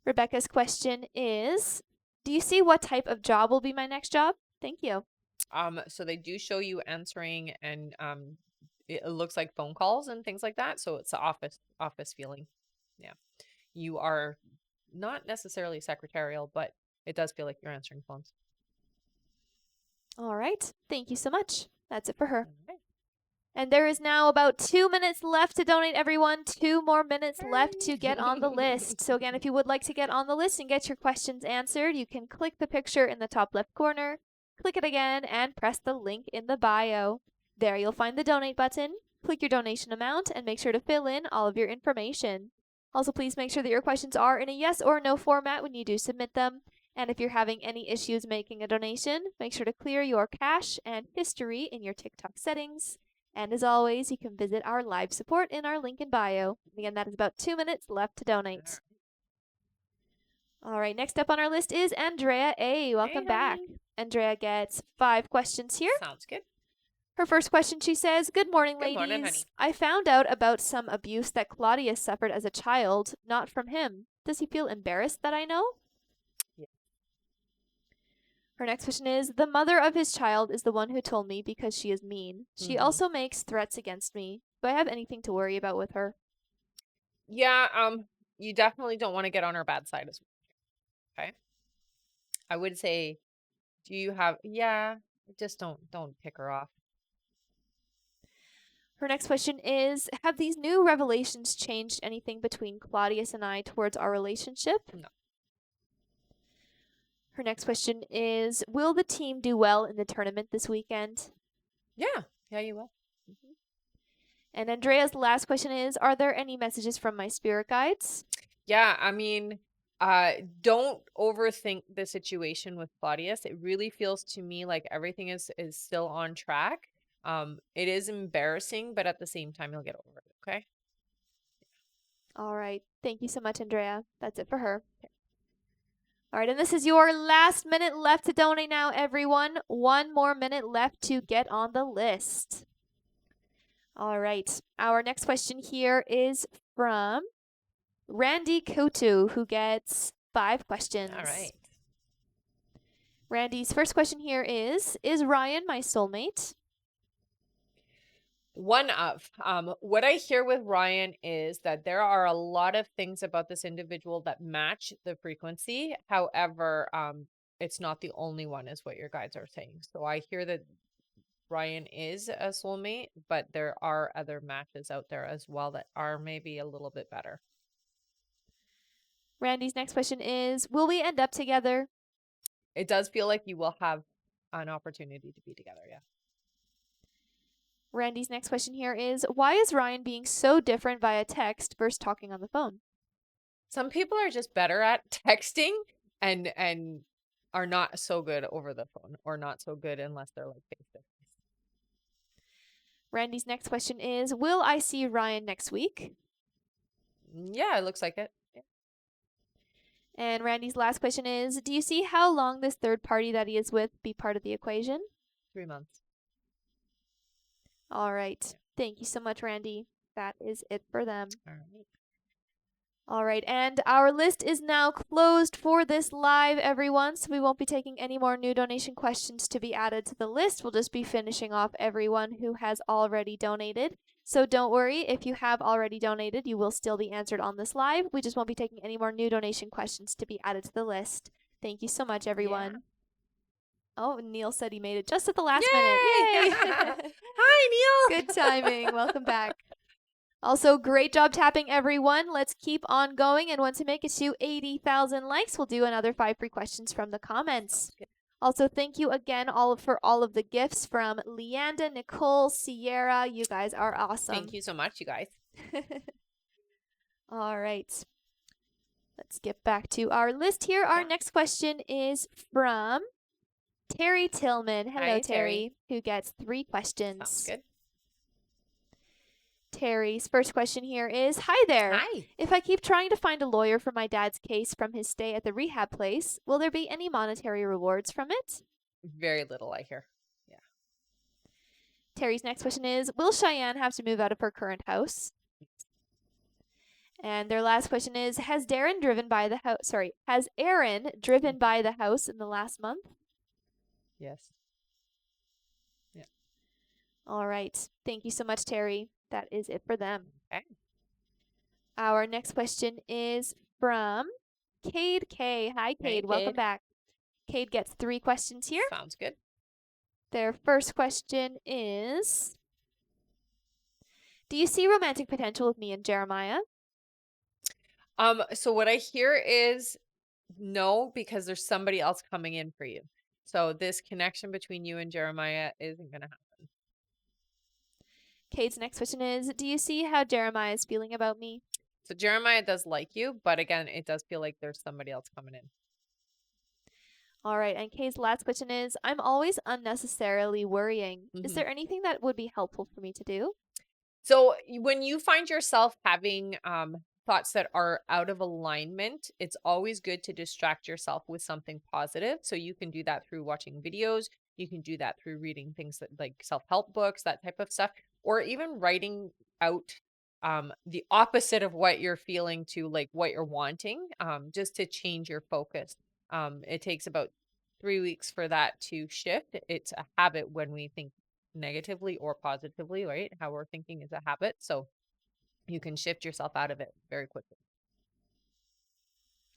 Speaker 2: Rebecca's question is, do you see what type of job will be my next job? Thank you.
Speaker 1: So they do show you answering and it looks like phone calls and things like that. So it's a office feeling. Yeah. You are not necessarily secretarial, but it does feel like you're answering phones.
Speaker 2: All right, thank you so much. That's it for her.
Speaker 1: Okay.
Speaker 2: And there is now about 2 minutes left to donate, everyone. 2 more minutes left to get on the list. So again, if you would like to get on the list and get your questions answered, you can click the picture in the top left corner, click it again, and press the link in the bio. There you'll find the donate button. Click your donation amount and make sure to fill in all of your information. Also, please make sure that your questions are in a yes or no format when you do submit them. And if you're having any issues making a donation, make sure to clear your cache and history in your TikTok settings. And as always, you can visit our live support in our link in bio. Again, that is about 2 minutes left to donate. All right, next up on our list is Andrea A. Welcome back. Andrea gets 5 questions here.
Speaker 1: Sounds good.
Speaker 2: Her first question, she says, good morning,
Speaker 1: Good
Speaker 2: ladies.
Speaker 1: morning, honey.
Speaker 2: I found out about some abuse that Claudius suffered as a child, not from him. Does he feel embarrassed that I know?
Speaker 1: Yeah.
Speaker 2: Her next question is, the mother of his child is the one who told me because she is mean. She also makes threats against me. Do I have anything to worry about with her?
Speaker 1: Yeah, you definitely don't want to get on her bad side as well. Okay. I would say, do you have just don't pick her off.
Speaker 2: Her next question is, have these new revelations changed anything between Claudius and I towards our relationship?
Speaker 1: No.
Speaker 2: Her next question is, will the team do well in the tournament this weekend?
Speaker 1: Yeah. Yeah, you will.
Speaker 2: And Andrea's last question is, are there any messages from my spirit guides?
Speaker 1: Yeah, I mean, don't overthink the situation with Claudius. It really feels to me like everything is still on track. It is embarrassing, but at the same time, you'll get over it. Okay.
Speaker 2: All right. Thank you so much, Andrea. That's it for her. All right, and this is your last minute left to donate now, everyone. 1 more minute left to get on the list. All right. Our next question here is from Randy Kotu, who gets 5 questions.
Speaker 1: All right.
Speaker 2: Randy's first question here is Ryan my soulmate?
Speaker 1: One of what I hear with Ryan is that there are a lot of things about this individual that match the frequency. However, it's not the only one, is what your guides are saying. So I hear that Ryan is a soulmate, but there are other matches out there as well that are maybe a little bit better.
Speaker 2: Randy's next question is, will we end up together?
Speaker 1: It does feel like you will have an opportunity to be together, yeah.
Speaker 2: Randy's next question here is, why is Ryan being so different via text versus talking on the phone?
Speaker 1: Some people are just better at texting and are not so good over the phone, or not so good unless they're like face to face.
Speaker 2: Randy's next question is, will I see Ryan next week?
Speaker 1: Yeah, it looks like it. Yeah.
Speaker 2: And Randy's last question is, do you see how long this third party that he is with be part of the equation?
Speaker 1: 3 months.
Speaker 2: All right. Thank you so much, Randy. That is it for them.
Speaker 1: All right.
Speaker 2: All right, and our list is now closed for this live, everyone, so we won't be taking any more new donation questions to be added to the list. We'll just be finishing off everyone who has already donated. So don't worry, if you have already donated, you will still be answered on this live. We just won't be taking any more new donation questions to be added to the list. Thank you so much, everyone. Yeah. Oh, Neil said he made it just at the last minute. Yay!
Speaker 1: Hi, Neil.
Speaker 2: Good timing. Welcome back. Also, great job tapping, everyone. Let's keep on going. And once we make it to 80,000 likes, we'll do another 5 free questions from the comments. Also, thank you again for all of the gifts from Leanda, Nicole, Sierra. You guys are awesome.
Speaker 1: Thank you so much, you guys.
Speaker 2: All right. Let's get back to our list here. Our next question is from Terry Tillman. Hello,
Speaker 1: Hi,
Speaker 2: Terry, who gets 3 questions.
Speaker 1: Sounds good.
Speaker 2: Terry's first question here is, hi there.
Speaker 1: Hi.
Speaker 2: If I keep trying to find a lawyer for my dad's case from his stay at the rehab place, will there be any monetary rewards from it?
Speaker 1: Very little, I hear. Yeah.
Speaker 2: Terry's next question is, will Cheyenne have to move out of her current house? And their last question is, has Aaron driven by the house in the last month?
Speaker 1: Yes. Yeah.
Speaker 2: All right. Thank you so much, Terry. That is it for them.
Speaker 1: Okay.
Speaker 2: Our next question is from Cade K. Hi, Cade. Welcome back. Cade gets 3 questions here.
Speaker 1: Sounds good.
Speaker 2: Their first question is, do you see romantic potential with me and Jeremiah?
Speaker 1: So what I hear is no, because there's somebody else coming in for you. So this connection between you and Jeremiah isn't going to happen.
Speaker 2: Cade's next question is, do you see how Jeremiah is feeling about me?
Speaker 1: So Jeremiah does like you, but again, it does feel like there's somebody else coming in.
Speaker 2: All right, and Cade's last question is, I'm always unnecessarily worrying. Is there anything that would be helpful for me to do?
Speaker 1: So when you find yourself having thoughts that are out of alignment, it's always good to distract yourself with something positive. So you can do that through watching videos. You can do that through reading things that like self-help books, that type of stuff, or even writing out the opposite of what you're feeling to like what you're wanting, just to change your focus. It takes about 3 weeks for that to shift. It's a habit when we think negatively or positively, right? How we're thinking is a habit. So you can shift yourself out of it very quickly.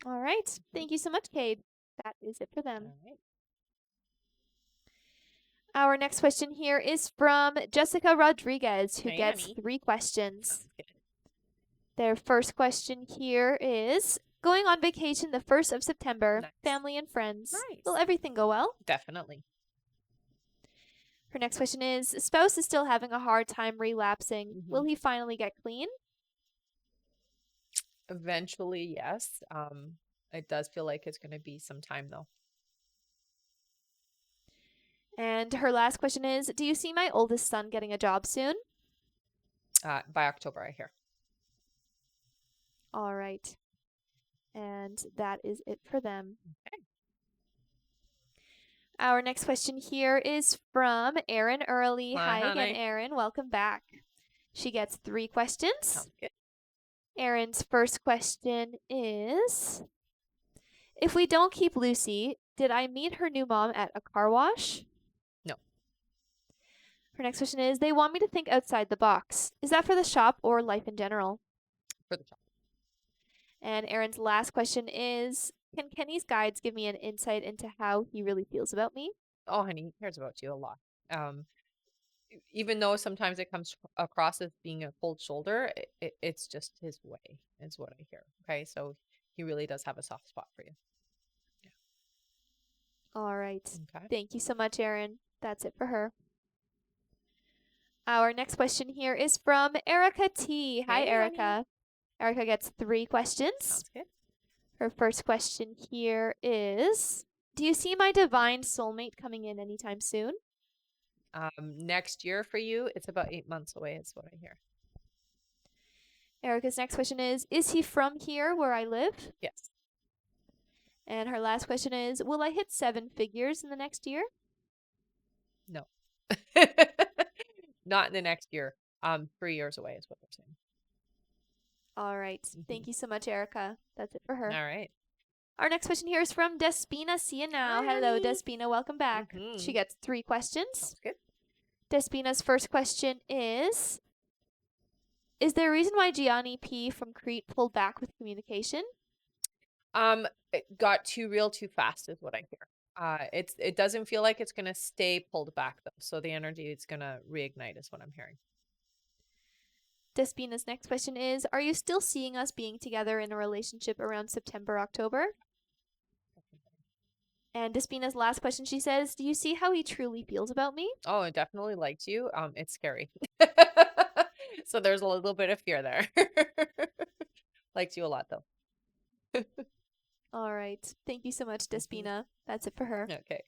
Speaker 2: All right. Thank you so much, Cade. That is it for them.
Speaker 1: All right.
Speaker 2: Our next question here is from Jessica Rodriguez, who
Speaker 1: Hey,
Speaker 2: gets
Speaker 1: honey.
Speaker 2: 3 questions.
Speaker 1: Sounds good.
Speaker 2: Their first question here is, going on vacation the 1st of September,
Speaker 1: Nice.
Speaker 2: family and friends.
Speaker 1: Nice.
Speaker 2: Will everything go well?
Speaker 1: Definitely.
Speaker 2: Her next question is, spouse is still having a hard time relapsing. Will he finally get clean?
Speaker 1: Eventually, yes. It does feel like it's going to be some time though.
Speaker 2: And her last question is, do you see my oldest son getting a job soon?
Speaker 1: By October, I hear.
Speaker 2: All right. And that is it for them.
Speaker 1: Okay.
Speaker 2: Our next question here is from Erin Early.
Speaker 1: Hi,
Speaker 2: again,
Speaker 1: honey.
Speaker 2: Erin. Welcome back. She gets 3 questions.
Speaker 1: Sounds good.
Speaker 2: Erin's first question is, if we don't keep Lucy, did I meet her new mom at a car wash?
Speaker 1: No.
Speaker 2: Her next question is, they want me to think outside the box. Is that for the shop or life in general?
Speaker 1: For the shop.
Speaker 2: And Erin's last question is, can Kenny's guides give me an insight into how he really feels about me?
Speaker 1: Oh, honey, he cares about you a lot. even though sometimes it comes across as being a cold shoulder, it's just his way, is what I hear. Okay, so he really does have a soft spot for you.
Speaker 2: All right.
Speaker 1: Okay.
Speaker 2: Thank you so much, Erin. That's it for her. Our next question here is from Erica T. Hi,
Speaker 1: Hey, honey.
Speaker 2: Erica. Erica gets 3 questions.
Speaker 1: Sounds good.
Speaker 2: Her first question here is, do you see my divine soulmate coming in anytime soon?
Speaker 1: Next year for you, it's about 8 months away, is what I hear.
Speaker 2: Erica's next question is he from here where I live?
Speaker 1: Yes.
Speaker 2: And her last question is, will I hit 7 figures in the next year?
Speaker 1: No. Not in the next year. 3 years away is what they're saying.
Speaker 2: All right. Thank you so much, Erica. That's it for her.
Speaker 1: All right.
Speaker 2: Our next question here is from Despina. See you now.
Speaker 1: Hi,
Speaker 2: Hello,
Speaker 1: honey.
Speaker 2: Despina. Welcome back. She gets 3 questions.
Speaker 1: Sounds good.
Speaker 2: Despina's first question is there a reason why Gianni P. from Crete pulled back with communication?
Speaker 1: It got too real too fast is what I hear. It doesn't feel like it's gonna stay pulled back though. So the energy is gonna reignite is what I'm hearing.
Speaker 2: Despina's next question is, are you still seeing us being together in a relationship around September, October? And Despina's last question, she says, do you see how he truly feels about me?
Speaker 1: Oh, it definitely likes you. It's scary. So there's a little bit of fear there. Likes you a lot though.
Speaker 2: All right. Thank you so much, Despina. That's it for her.
Speaker 1: Okay.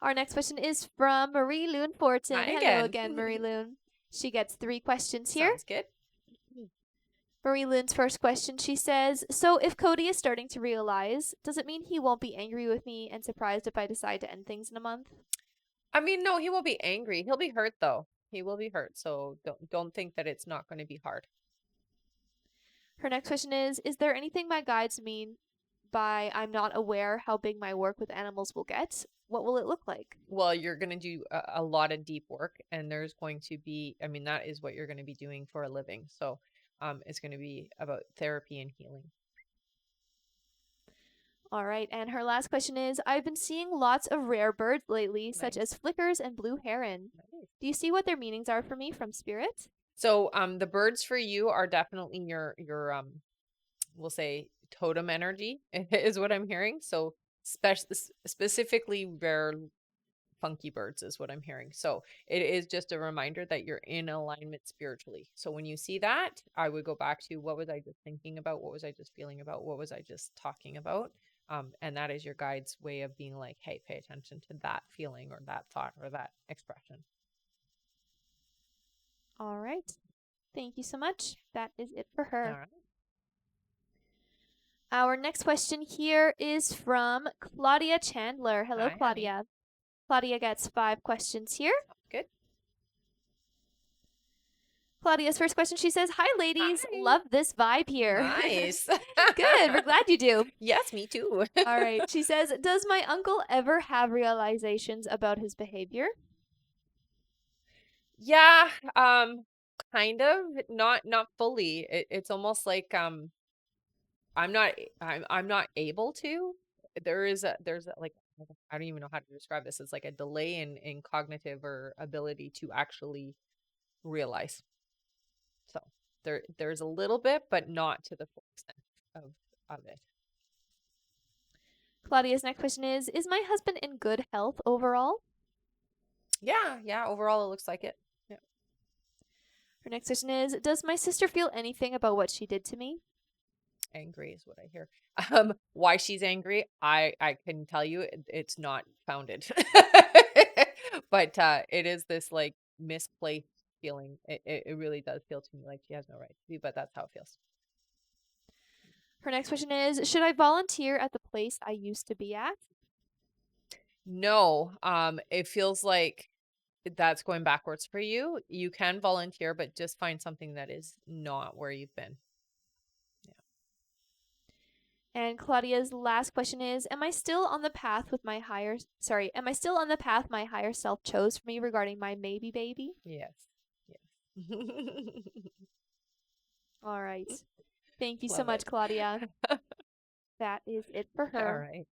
Speaker 2: Our next question is from Marie Loon Fortin.
Speaker 1: Hi
Speaker 2: Hello again, Marie Loon. She gets 3 questions here.
Speaker 1: Sounds good.
Speaker 2: Marie Loon's first question, she says, so if Cody is starting to realize, does it mean he won't be angry with me and surprised if I decide to end things in a month?
Speaker 1: I mean, no, he won't be angry. He'll be hurt though. He will be hurt. So don't think that it's not going to be hard.
Speaker 2: Her next question is there anything my guides mean by I'm not aware how big my work with animals will get? What will it look like?
Speaker 1: Well, you're going to do a lot of deep work, and there's going to be, I mean, that is what you're going to be doing for a living. So it's going to be about therapy and healing.
Speaker 2: All right, and her last question is I've been seeing lots of rare birds lately, such
Speaker 1: Nice.
Speaker 2: as flickers and blue heron.
Speaker 1: Nice.
Speaker 2: Do you see what their meanings are for me from spirit?
Speaker 1: So the birds for you are definitely your we'll say totem energy is what I'm hearing. So specifically rare funky birds is what I'm hearing. So it is just a reminder that you're in alignment spiritually. So when you see that, I would go back to what was I just thinking about? What was I just feeling about? What was I just talking about? And that is your guide's way of being like, hey, pay attention to that feeling or that thought or that expression.
Speaker 2: All right. Thank you so much. That is it for her.
Speaker 1: All right.
Speaker 2: Our next question here is from Claudia Chandler. Hello,
Speaker 1: Hi,
Speaker 2: Claudia.
Speaker 1: honey.
Speaker 2: Claudia gets 5 questions here.
Speaker 1: Good.
Speaker 2: Claudia's first question, she says, hi, ladies.
Speaker 1: Hi.
Speaker 2: Love this vibe here.
Speaker 1: Nice.
Speaker 2: Good. We're glad you do.
Speaker 1: Yes, me too.
Speaker 2: All right. She says, does my uncle ever have realizations about his behavior?
Speaker 1: Yeah, kind of, not fully. It's almost like I'm not able to. There's a like I don't even know how to describe this. It's like a delay in cognitive or ability to actually realize. So there's a little bit, but not to the full extent of it.
Speaker 2: Claudia's next question is my husband in good health overall?
Speaker 1: Yeah, overall it looks like it. Yeah.
Speaker 2: Her next question is, does my sister feel anything about what she did to me?
Speaker 1: Angry is what I hear. Why she's angry, I can tell you it's not founded. But it is this like misplaced feeling. It really does feel to me like she has no right to be, but that's how it feels.
Speaker 2: Her next question is, should I volunteer at the place I used to be at?
Speaker 1: No, it feels like that's going backwards for you. You can volunteer, but just find something that is not where you've been.
Speaker 2: And Claudia's last question is, am I still on the path my higher self chose for me regarding my maybe baby?
Speaker 1: Yes.
Speaker 2: All right. Thank you so
Speaker 1: Love
Speaker 2: much,
Speaker 1: it.
Speaker 2: Claudia. That is it for her.
Speaker 1: All right.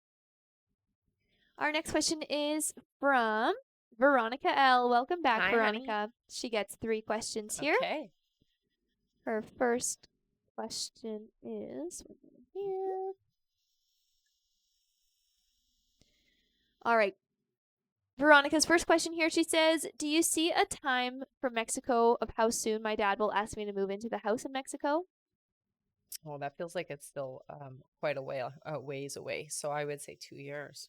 Speaker 2: Our next question is from Veronica L. Welcome back,
Speaker 1: Hi, honey.
Speaker 2: Veronica. She gets 3 questions here.
Speaker 1: Okay.
Speaker 2: Her first question is here. All right. Veronica's first question here, she says, do you see a time for Mexico of how soon my dad will ask me to move into the house in Mexico?
Speaker 1: Well, that feels like it's still quite a ways away. So I would say 2 years.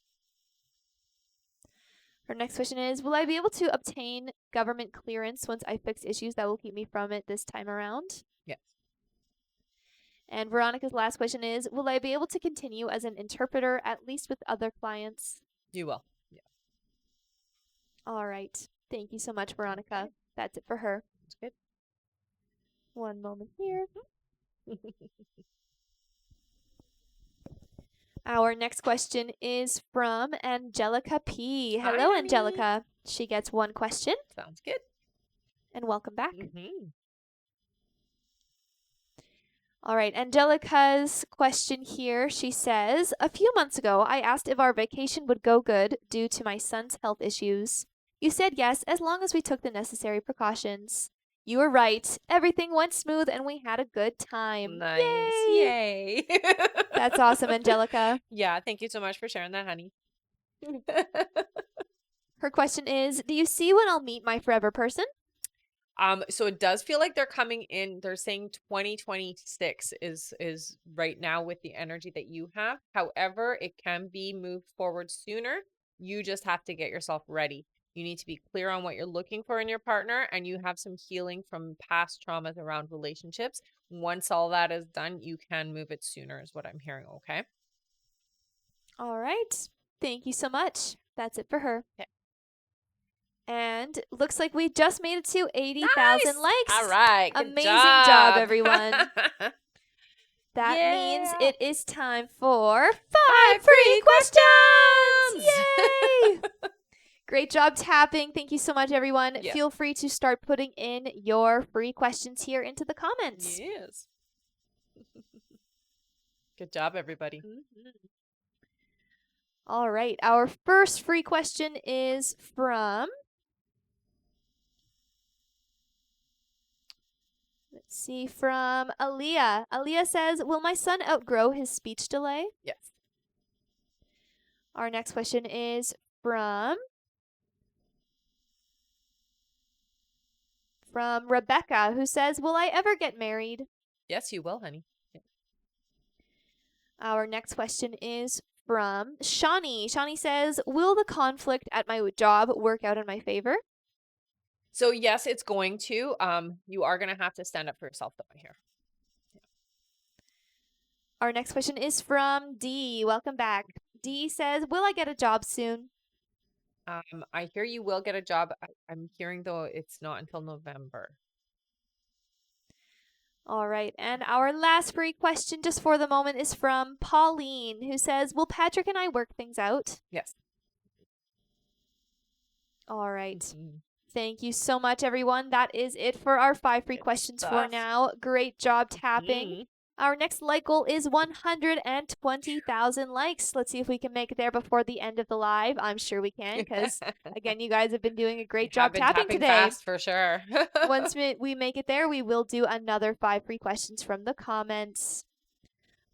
Speaker 2: Her next question is, will I be able to obtain government clearance once I fix issues that will keep me from it this time around?
Speaker 1: Yes,
Speaker 2: And Veronica's last question is, will I be able to continue as an interpreter, at least with other clients?
Speaker 1: you will. Yeah.
Speaker 2: All right. Thank you so much, Veronica.
Speaker 1: Okay.
Speaker 2: That's it for her.
Speaker 1: That's good.
Speaker 2: One moment here. Our next question is from Angelica P.
Speaker 1: Hi,
Speaker 2: Hello,
Speaker 1: honey.
Speaker 2: Angelica. She gets 1 question,
Speaker 1: Sounds good.
Speaker 2: and welcome back.
Speaker 1: Mm-hmm.
Speaker 2: All right, Angelica's question here, she says, a few months ago, I asked if our vacation would go good due to my son's health issues. You said yes, as long as we took the necessary precautions. You were right. Everything went smooth and we had a good time.
Speaker 1: Nice.
Speaker 2: Yay!
Speaker 1: Yay.
Speaker 2: That's awesome, Angelica.
Speaker 1: Yeah, thank you so much for sharing that, honey.
Speaker 2: Her question is, do you see when I'll meet my forever person?
Speaker 1: So it does feel like they're coming in. They're saying 2026 is right now with the energy that you have. However, it can be moved forward sooner. You just have to get yourself ready. You need to be clear on what you're looking for in your partner, and you have some healing from past traumas around relationships. Once all that is done, you can move it sooner, is what I'm hearing. Okay.
Speaker 2: All right. Thank you so much. That's it for her.
Speaker 1: Okay.
Speaker 2: And looks like we just made it to 80,000
Speaker 1: Nice. All
Speaker 2: likes.
Speaker 1: right. Good
Speaker 2: Amazing job,
Speaker 1: job.
Speaker 2: everyone. That means
Speaker 1: Yeah.
Speaker 2: it is time for 5
Speaker 1: 5
Speaker 2: free questions!
Speaker 1: questions.
Speaker 2: Yay! Great job tapping. Thank you so much, everyone.
Speaker 1: Yeah.
Speaker 2: Feel free to start putting in your free questions here into the comments.
Speaker 1: Yes. Good job, everybody.
Speaker 2: All right. Our first free question is from, let's see, from Aaliyah. Aaliyah says, will my son outgrow his speech delay?
Speaker 1: Yes.
Speaker 2: Our next question is from Rebecca, who says, will I ever get married?
Speaker 1: Yes, you will, honey. Yeah.
Speaker 2: Our next question is from Shawnee. Shawnee says, will the conflict at my job work out in my favor?
Speaker 1: So yes, it's going to. You are gonna have to stand up for yourself though here.
Speaker 2: Our next question is from D. Welcome back. D says, will I get a job soon?
Speaker 1: I hear you will get a job. I'm hearing though it's not until November.
Speaker 2: All right. And our last free question, just for the moment, is from Pauline, who says, will Patrick and I work things out?
Speaker 1: Yes.
Speaker 2: All right.
Speaker 1: Mm-hmm.
Speaker 2: Thank you so much, everyone. That is it for our 5 free
Speaker 1: Good
Speaker 2: questions for
Speaker 1: stuff.
Speaker 2: now. Great job tapping.
Speaker 1: Mm-hmm.
Speaker 2: Our next like goal is 120,000 likes. Let's see if we can make it there before the end of the live. I'm sure we can because, again, you guys have been doing a great job tapping today.
Speaker 1: Fast for sure.
Speaker 2: Once we make it there, we will do another 5 free questions from the comments.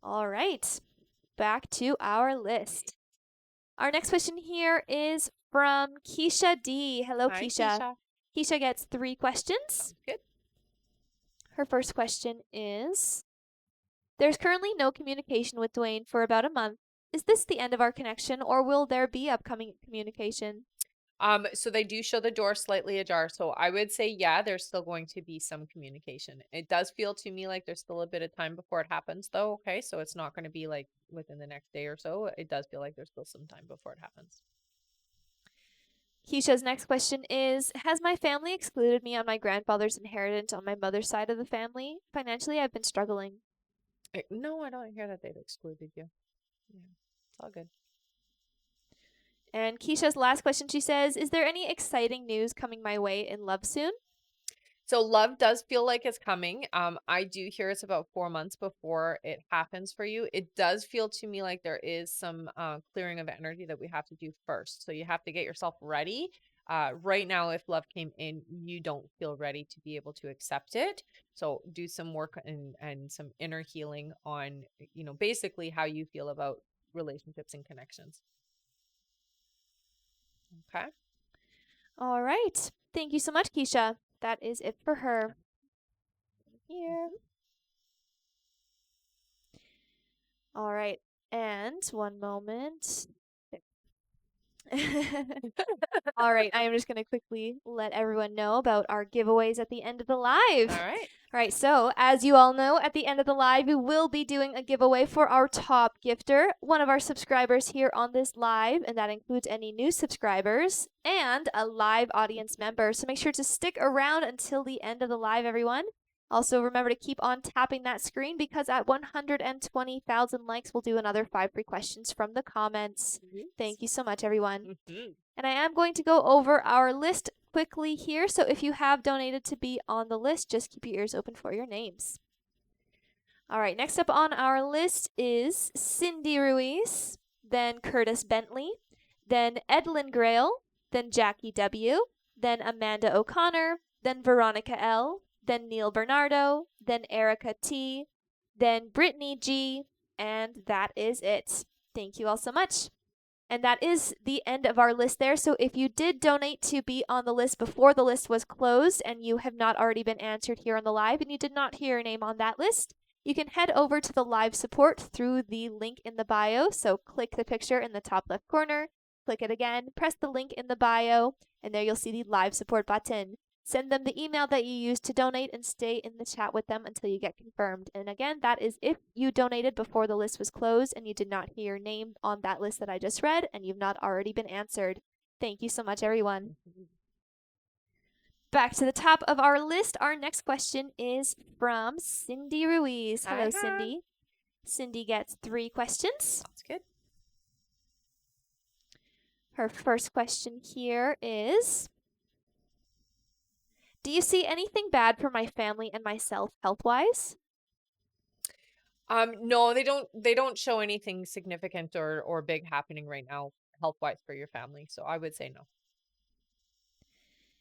Speaker 2: All right. Back to our list. Our next question here is from Keisha D. Hello,
Speaker 1: Hi,
Speaker 2: Keisha. Keisha gets 3 questions.
Speaker 1: Sounds good.
Speaker 2: Her first question is, there's currently no communication with Dwayne for about a month. Is this the end of our connection, or will there be upcoming communication?
Speaker 1: So they do show the door slightly ajar. So I would say, yeah, there's still going to be some communication. It does feel to me like there's still a bit of time before it happens, though. Okay, so it's not going to be like within the next day or so. It does feel like there's still some time before it happens.
Speaker 2: Keisha's next question is, has my family excluded me on my grandfather's inheritance on my mother's side of the family? Financially, I've been struggling.
Speaker 1: No, I don't hear that they've excluded you. Yeah, it's all good.
Speaker 2: And Keisha's last question, she says, is there any exciting news coming my way in love soon?
Speaker 1: So love does feel like it's coming. I do hear it's about 4 months before it happens for you. It does feel to me like there is some clearing of energy that we have to do first. So you have to get yourself ready. Right now, if love came in, you don't feel ready to be able to accept it. So do some work and some inner healing on, basically how you feel about relationships and connections. Okay.
Speaker 2: All right. Thank you so much, Keisha. That is it for her.
Speaker 1: Here.
Speaker 2: All right. And one moment. All right, I am just going to quickly let everyone know about our giveaways at the end of the live.
Speaker 1: All right.
Speaker 2: All right, so as you all know, at the end of the live, we will be doing a giveaway for our top gifter, one of our subscribers here on this live, and that includes any new subscribers and a live audience member. So make sure to stick around until the end of the live, everyone. Also, remember to keep on tapping that screen because at 120,000 likes, we'll do another 5 free questions from the comments. Thank you so much, everyone. And I am going to go over our list quickly here. So if you have donated to be on the list, just keep your ears open for your names. All right, next up on our list is Cindy Ruiz, then Curtis Bentley, then Edlin Grail, then Jackie W., then Amanda O'Connor, then Veronica L., then Neil Bernardo, then Erica T., then Brittany G., and that is it. Thank you all so much. And that is the end of our list there. So if you did donate to be on the list before the list was closed and you have not already been answered here on the live and you did not hear your name on that list, you can head over to the live support through the link in the bio. So click the picture in the top left corner, click it again, press the link in the bio, and there you'll see the live support button. Send them the email that you used to donate and stay in the chat with them until you get confirmed. And again, that is if you donated before the list was closed and you did not hear your name on that list that I just read and you've not already been answered. Thank you so much, everyone. Back to the top of our list, our next question is from Cindy Ruiz. Hello, Cindy. Cindy gets 3 questions.
Speaker 1: That's good.
Speaker 2: Her first question here is, do you see anything bad for my family and myself health-wise?
Speaker 1: No, they don't show anything significant or big happening right now health-wise for your family. So I would say no.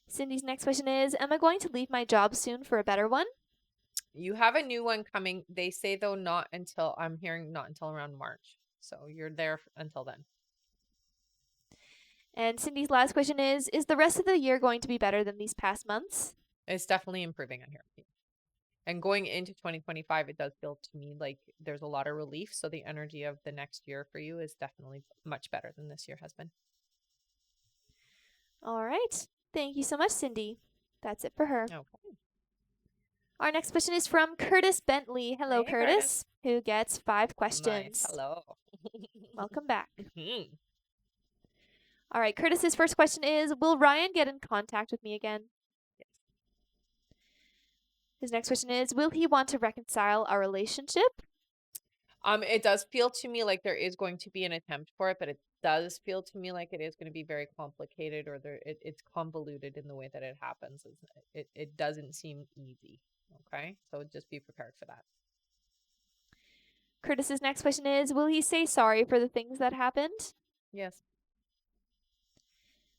Speaker 2: Cindy's next question is, am I going to leave my job soon for a better one?
Speaker 1: You have a new one coming. They say though I'm hearing not until around March. So you're there until then.
Speaker 2: And Cindy's last question is the rest of the year going to be better than these past months?
Speaker 1: It's definitely improving on here. And going into 2025, it does feel to me like there's a lot of relief. So the energy of the next year for you is definitely much better than this year has been.
Speaker 2: All right. Thank you so much, Cindy. That's it for her.
Speaker 1: Okay.
Speaker 2: Our next question is from Curtis Bentley. Hello,
Speaker 1: Hey,
Speaker 2: Curtis, who gets 5 questions.
Speaker 1: Nice. Hello.
Speaker 2: Welcome back.
Speaker 1: Mhm.
Speaker 2: All right, Curtis's first question is, will Ryan get in contact with me again?
Speaker 1: Yes.
Speaker 2: His next question is, will he want to reconcile our relationship?
Speaker 1: It does feel to me like there is going to be an attempt for it, but it does feel to me like it is going to be very complicated, or it's convoluted in the way that it happens. It doesn't seem easy. Okay, so just be prepared for that.
Speaker 2: Curtis's next question is, will he say sorry for the things that happened?
Speaker 1: Yes.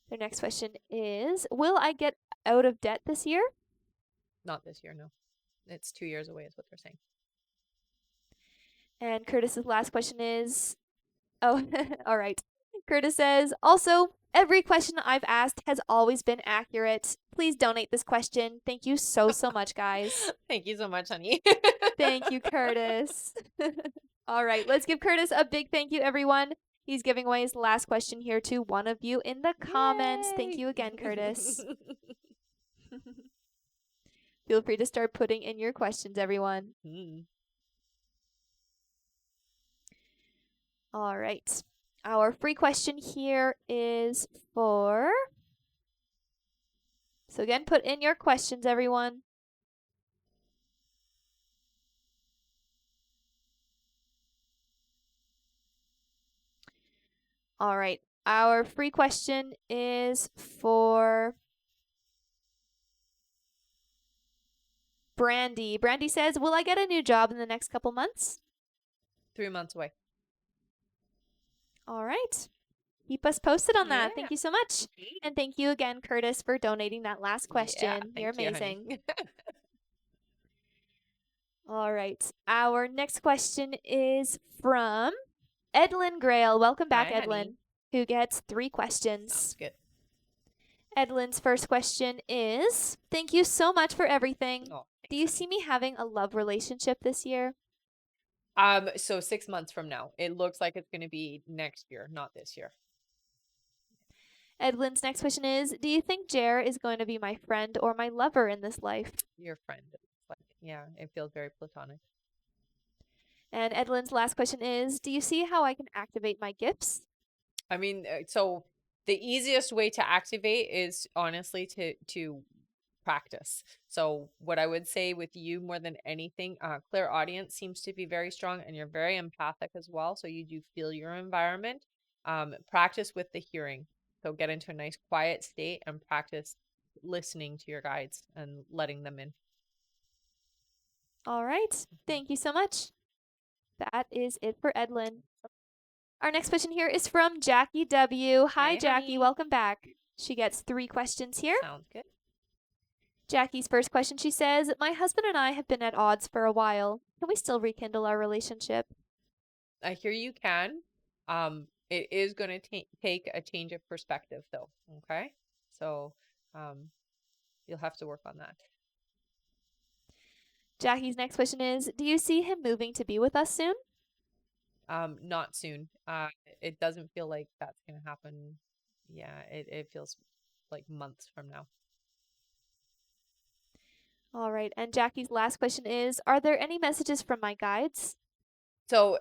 Speaker 2: Their next question is, will I get out of debt this year?
Speaker 1: Not this year, no. It's 2 years away, is what they're saying.
Speaker 2: And Curtis's last question is, oh, all right. Curtis says, also, every question I've asked has always been accurate. Please donate this question. Thank you so much, guys.
Speaker 1: Thank you so much, honey.
Speaker 2: Thank you, Curtis. All right, let's give Curtis a big thank you, everyone. He's giving away his last question here to one of you in the comments. Thank
Speaker 1: Yay!
Speaker 2: you again, Curtis. Feel free to start putting in your questions, everyone. All right. Our free question here is for... So again, put in your questions, everyone. All right. Our free question is for Brandy. Brandy says, will I get a new job in the next couple months?
Speaker 1: 3 months away.
Speaker 2: All right. Keep us posted on
Speaker 1: Yeah.
Speaker 2: that. Thank you so much.
Speaker 1: Mhm.
Speaker 2: And thank you again, Curtis, for donating that last
Speaker 1: Yeah,
Speaker 2: question. You're
Speaker 1: thank you, honey.
Speaker 2: amazing. All right. Our next question is from Edlin Grail. Welcome back,
Speaker 1: Hi, honey.
Speaker 2: Edlin, who gets 3
Speaker 1: Sounds
Speaker 2: questions.
Speaker 1: good.
Speaker 2: Edlin's first question is, thank you so much for everything.
Speaker 1: Oh,
Speaker 2: Do
Speaker 1: thanks,
Speaker 2: you
Speaker 1: honey.
Speaker 2: see me having a love relationship this year?
Speaker 1: So 6 months from now, it looks like it's going to be next year, not this year.
Speaker 2: Edlin's next question is, do you think Jer is going to be my friend or my lover in this life?
Speaker 1: Your friend. It's like, yeah, it feels very platonic.
Speaker 2: And Edlin's last question is, do you see how I can activate my gifts?
Speaker 1: I mean, so the easiest way to activate is honestly to practice. So what I would say with you more than anything, clairaudience seems to be very strong, and you're very empathic as well. So you do feel your environment. Practice with the hearing. So get into a nice quiet state and practice listening to your guides and letting them in.
Speaker 2: All right.
Speaker 1: Mhm.
Speaker 2: Thank you so much. That is it for Edlin. Our next question here is from Jackie W. Hi,
Speaker 1: Hey,
Speaker 2: Jackie.
Speaker 1: honey.
Speaker 2: Welcome back. She gets 3 questions here.
Speaker 1: Sounds good.
Speaker 2: Jackie's first question, she says, my husband and I have been at odds for a while. Can we still rekindle our relationship?
Speaker 1: I hear you can. It is going to take a change of perspective, though. Okay, so you'll have to work on that.
Speaker 2: Jackie's next question is, do you see him moving to be with us soon?
Speaker 1: Not soon. It doesn't feel like that's going to happen. Yeah, it feels like months from now.
Speaker 2: All right. And Jackie's last question is, are there any messages from my guides?
Speaker 1: So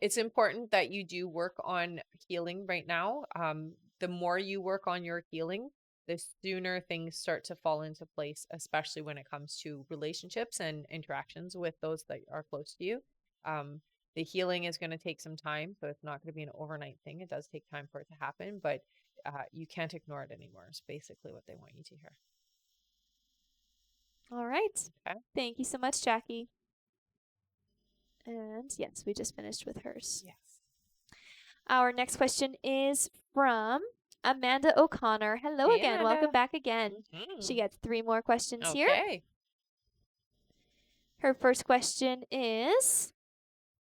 Speaker 1: it's important that you do work on healing right now. The more you work on your healing, the sooner things start to fall into place, especially when it comes to relationships and interactions with those that are close to you. Um, the healing is going to take some time, so it's not going to be an overnight thing. It does take time for it to happen, but you can't ignore it anymore. It's basically what they want you to hear.
Speaker 2: All right.
Speaker 1: Okay.
Speaker 2: Thank you so much, Jackie. And yes, we just finished with hers.
Speaker 1: Yes.
Speaker 2: Our next question is from Amanda O'Connor. Hello
Speaker 1: Hey,
Speaker 2: again. Welcome
Speaker 1: Amanda.
Speaker 2: back again. She
Speaker 1: Mhm.
Speaker 2: gets 3 more questions here.
Speaker 1: Okay.
Speaker 2: Her first question is,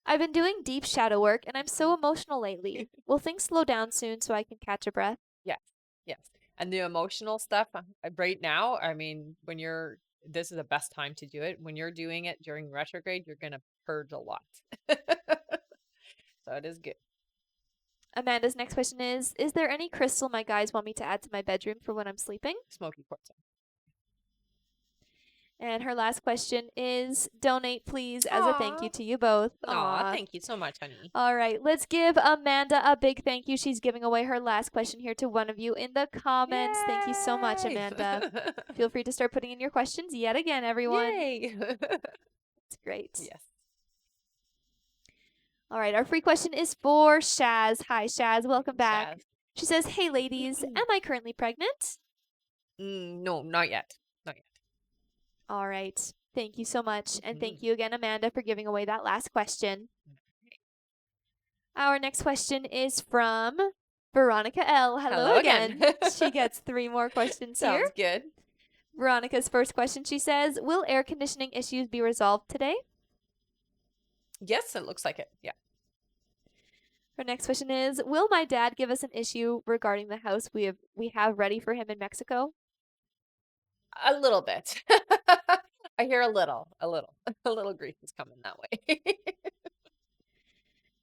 Speaker 2: I've been doing deep shadow work and I'm so emotional lately. Will things slow down soon so I can catch a breath?
Speaker 1: Yes, yes. And the emotional stuff right now, I mean, this is the best time to do it. When you're doing it during retrograde, you're going to purge a lot. So it is good.
Speaker 2: Amanda's next question is there any crystal my guys want me to add to my bedroom for when I'm sleeping?
Speaker 1: Smoky quartz.
Speaker 2: And her last question is donate please as a thank you
Speaker 1: Aw.
Speaker 2: to you both.
Speaker 1: Aw,
Speaker 2: Aw.
Speaker 1: thank you so much, honey.
Speaker 2: All right, let's give Amanda a big thank you. She's giving away her last question here to one of you in the comments. Thank you so much,
Speaker 1: Yay!
Speaker 2: Amanda. Feel free to start putting in your questions yet again, everyone.
Speaker 1: Yay!
Speaker 2: It's great.
Speaker 1: Yes.
Speaker 2: All right, our free question is for Shaz. Hi, Shaz. Welcome back.
Speaker 1: Shaz.
Speaker 2: She says, hey, ladies, am I currently pregnant?
Speaker 1: No, not yet. Not yet.
Speaker 2: All right. Thank you so much. And
Speaker 1: Mhm.
Speaker 2: thank you again, Amanda, for giving away that last question. Our next question is from Veronica L. Hello again. She gets 3 more questions here.
Speaker 1: Sounds good.
Speaker 2: Veronica's first question, she says, will air conditioning issues be resolved today?
Speaker 1: Yes, it looks like it. Yeah.
Speaker 2: Her next question is, will my dad give us an issue regarding the house we have ready for him in Mexico?
Speaker 1: A little bit. I hear a little, a little grief is coming that way.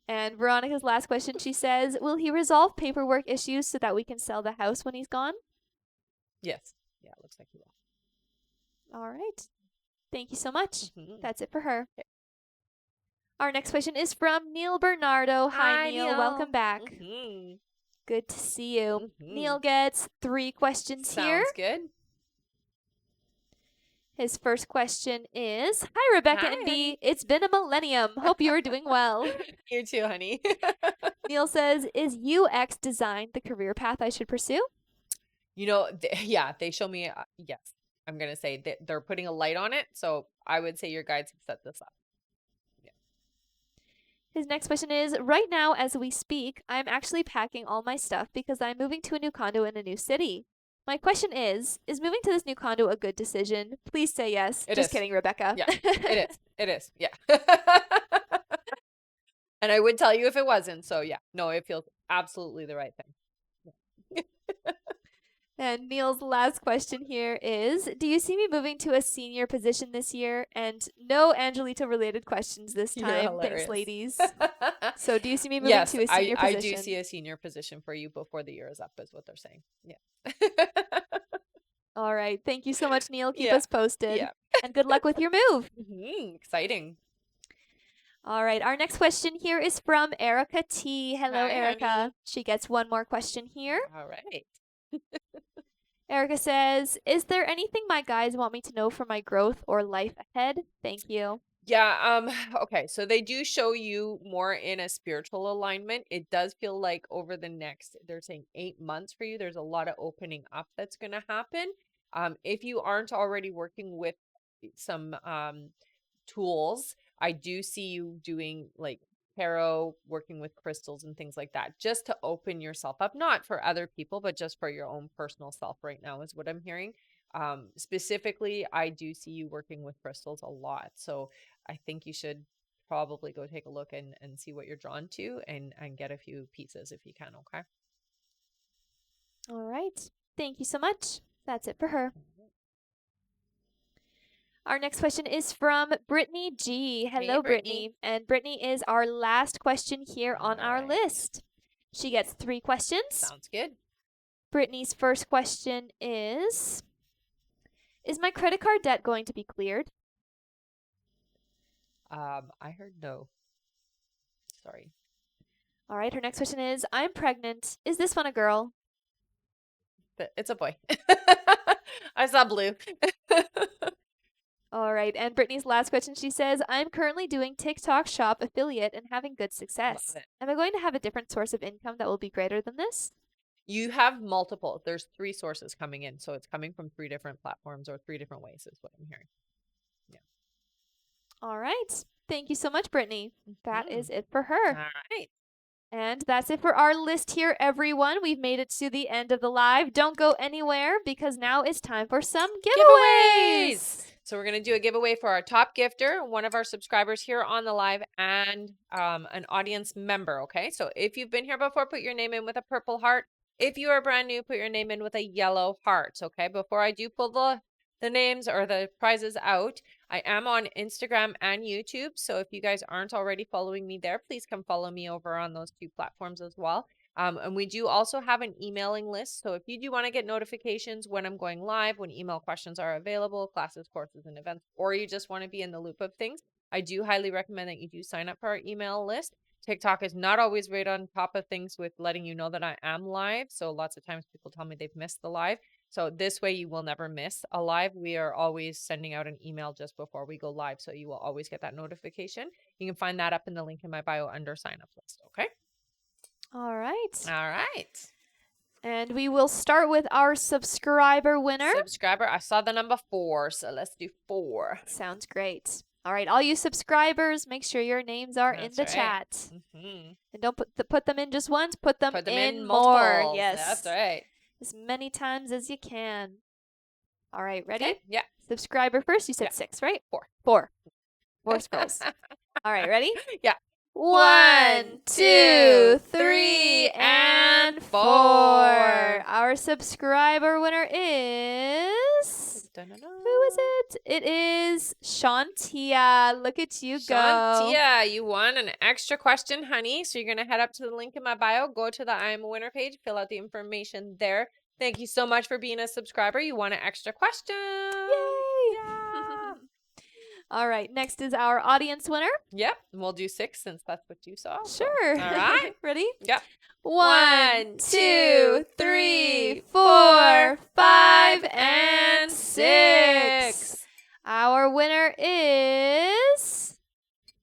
Speaker 2: And Veronica's last question, she says, will he resolve paperwork issues so that we can sell the house when he's gone?
Speaker 1: Yes. Yeah, it looks like you will.
Speaker 2: All right. Thank you so much.
Speaker 1: Mhm.
Speaker 2: That's it for her.
Speaker 1: Okay.
Speaker 2: Our next question is from Neil Bernardo. Hi, Neil. Welcome back.
Speaker 1: Mhm.
Speaker 2: Good to see you.
Speaker 1: Mhm.
Speaker 2: Neil gets 3 questions here.
Speaker 1: Sounds good.
Speaker 2: His first question is, hi, Rebecca
Speaker 1: Hi,
Speaker 2: and B.
Speaker 1: honey.
Speaker 2: It's been a millennium. Hope you are doing well.
Speaker 1: You too, honey.
Speaker 2: Neil says, is UX design the career path I should pursue?
Speaker 1: Yeah, they show me, yes, I'm going to say that they're putting a light on it. So I would say your guides have set this up. Yeah.
Speaker 2: His next question is, right now as we speak, I'm actually packing all my stuff because I'm moving to a new condo in a new city. My question is moving to this new condo a good decision? Please say yes.
Speaker 1: It
Speaker 2: Just
Speaker 1: is.
Speaker 2: kidding, Rebecca.
Speaker 1: Yeah, it is. It is. Yeah. And I would tell you if it wasn't. So yeah, no, it feels absolutely the right thing.
Speaker 2: And Neil's last question here is, do you see me moving to a senior position this year? And no Angelita related questions this
Speaker 1: You're
Speaker 2: time. Thanks,
Speaker 1: hilarious.
Speaker 2: ladies. So do you see me moving
Speaker 1: Yes,
Speaker 2: to a senior
Speaker 1: I
Speaker 2: position?
Speaker 1: do see a senior position for you before the year is up, is what they're saying. Yeah.
Speaker 2: All right. Thank you so much, Neil. Keep
Speaker 1: Yeah.
Speaker 2: us posted.
Speaker 1: Yeah.
Speaker 2: And good luck with your move.
Speaker 1: Exciting.
Speaker 2: All right. Our next question here is from Erica T. Hello,
Speaker 1: Hi,
Speaker 2: Erica.
Speaker 1: honey.
Speaker 2: She gets one more question here.
Speaker 1: All right.
Speaker 2: Erica says, is there anything my guys want me to know for my growth or life ahead? Thank you.
Speaker 1: Yeah, okay, so they do show you more in a spiritual alignment. It does feel like over the next, they're saying 8 months for you, there's a lot of opening up that's going to happen. If you aren't already working with some tools, I do see you doing like tarot, working with crystals and things like that, just to open yourself up, not for other people, but just for your own personal self right now, is what I'm hearing. Specifically, I do see you working with crystals a lot. So I think you should probably go take a look and see what you're drawn to and get a few pieces if you can, okay?
Speaker 2: All right. Thank you so much. That's it for her. Our next question is from Brittany G. Hello,
Speaker 1: Hey, Brittany.
Speaker 2: Brittany. And Brittany is our last question here on
Speaker 1: All
Speaker 2: our
Speaker 1: right.
Speaker 2: list. She gets 3 questions.
Speaker 1: Sounds good.
Speaker 2: Brittany's first question is my credit card debt going to be cleared?
Speaker 1: I heard no. Sorry.
Speaker 2: All right. Her next question is, I'm pregnant. Is this one a girl?
Speaker 1: It's a boy. I saw blue.
Speaker 2: All right. And Brittany's last question, she says, I'm currently doing TikTok shop affiliate and having good success.
Speaker 1: Love it.
Speaker 2: Am I going to have a different source of income that will be greater than this?
Speaker 1: You have multiple. There's 3 sources coming in. So it's coming from 3 different platforms or 3 different ways is what I'm hearing. Yeah.
Speaker 2: All right. Thank you so much, Brittany. That is it for
Speaker 1: All
Speaker 2: her.
Speaker 1: right.
Speaker 2: And that's it for our list here, everyone. We've made it to the end of the live. Don't go anywhere because now it's time for some giveaways.
Speaker 1: So we're going to do a giveaway for our top gifter, one of our subscribers here on the live, and an audience member, okay? So if you've been here before, put your name in with a purple heart. If you are brand new, put your name in with a yellow heart, okay? Before I do pull the names or the prizes out, I am on Instagram and YouTube. So if you guys aren't already following me there, please come follow me over on those 2 platforms as well. And we do also have an emailing list. So if you do want to get notifications when I'm going live, when email questions are available, classes, courses, and events, or you just want to be in the loop of things, I do highly recommend that you do sign up for our email list. TikTok is not always right on top of things with letting you know that I am live. So lots of times people tell me they've missed the live. So this way you will never miss a live. We are always sending out an email just before we go live. So you will always get that notification. You can find that up in the link in my bio under sign up list. Okay.
Speaker 2: All right.
Speaker 1: All right.
Speaker 2: And we will start with our subscriber winner.
Speaker 1: Subscriber. I saw the number 4. So let's do 4.
Speaker 2: Sounds great. All right, all you subscribers, make sure your names are in the chat. And don't put them in just once, put them in more. Yes.
Speaker 1: That's right.
Speaker 2: As many times as you can. All right, ready?
Speaker 1: Okay. Yeah.
Speaker 2: Subscriber first. You said 6, right?
Speaker 1: 4.
Speaker 2: 4. 4 scrolls. All right, ready?
Speaker 1: Yeah.
Speaker 2: 1, 2, 3, and 4. Our subscriber winner is... Who is it? It is Shantia. Look at you go.
Speaker 1: Shantia, you won an extra question, honey. So you're going to head up to the link in my bio, go to the I Am a Winner page, fill out the information there. Thank you so much for being a subscriber. You won an extra question.
Speaker 2: Yay!
Speaker 1: Yeah.
Speaker 2: All right, next is our audience winner.
Speaker 1: Yep, and we'll do 6 since that's what you saw.
Speaker 2: Sure.
Speaker 1: So. All right.
Speaker 2: Ready?
Speaker 1: Yep.
Speaker 2: 1, 2, 3, 4, 5, and 6. Our winner is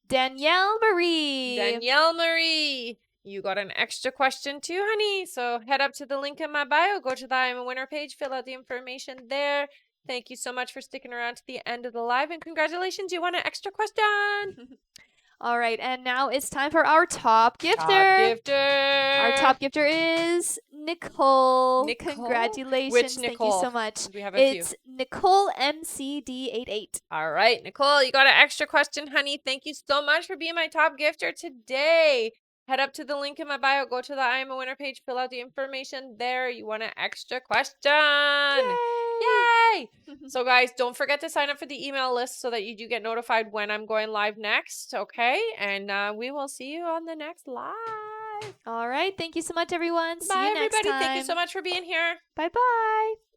Speaker 2: Danielle Marie.
Speaker 1: Danielle Marie. You got an extra question too, honey. So head up to the link in my bio, go to the I Am a Winner page, fill out the information there. Thank you so much for sticking around to the end of the live, and congratulations, you won an extra question.
Speaker 2: All right, and now it's time for our top gifter.
Speaker 1: Top gifter.
Speaker 2: Our top gifter is Nicole.
Speaker 1: Nicole?
Speaker 2: Congratulations.
Speaker 1: Which
Speaker 2: Thank you
Speaker 1: Nicole?
Speaker 2: so much.
Speaker 1: We have a few.
Speaker 2: It's Nicole MCD88.
Speaker 1: All right, Nicole, you got an extra question, honey. Thank you so much for being my top gifter today. Head up to the link in my bio. Go to the I Am a Winner page. Fill out the information there. You want an extra question.
Speaker 2: Yay!
Speaker 1: So, guys, don't forget to sign up for the email list so that you do get notified when I'm going live next. Okay. And we will see you on the next live.
Speaker 2: All right. Thank you so much, everyone. See
Speaker 1: Bye,
Speaker 2: you next
Speaker 1: everybody.
Speaker 2: time.
Speaker 1: Thank you so much for being here.
Speaker 2: Bye-bye.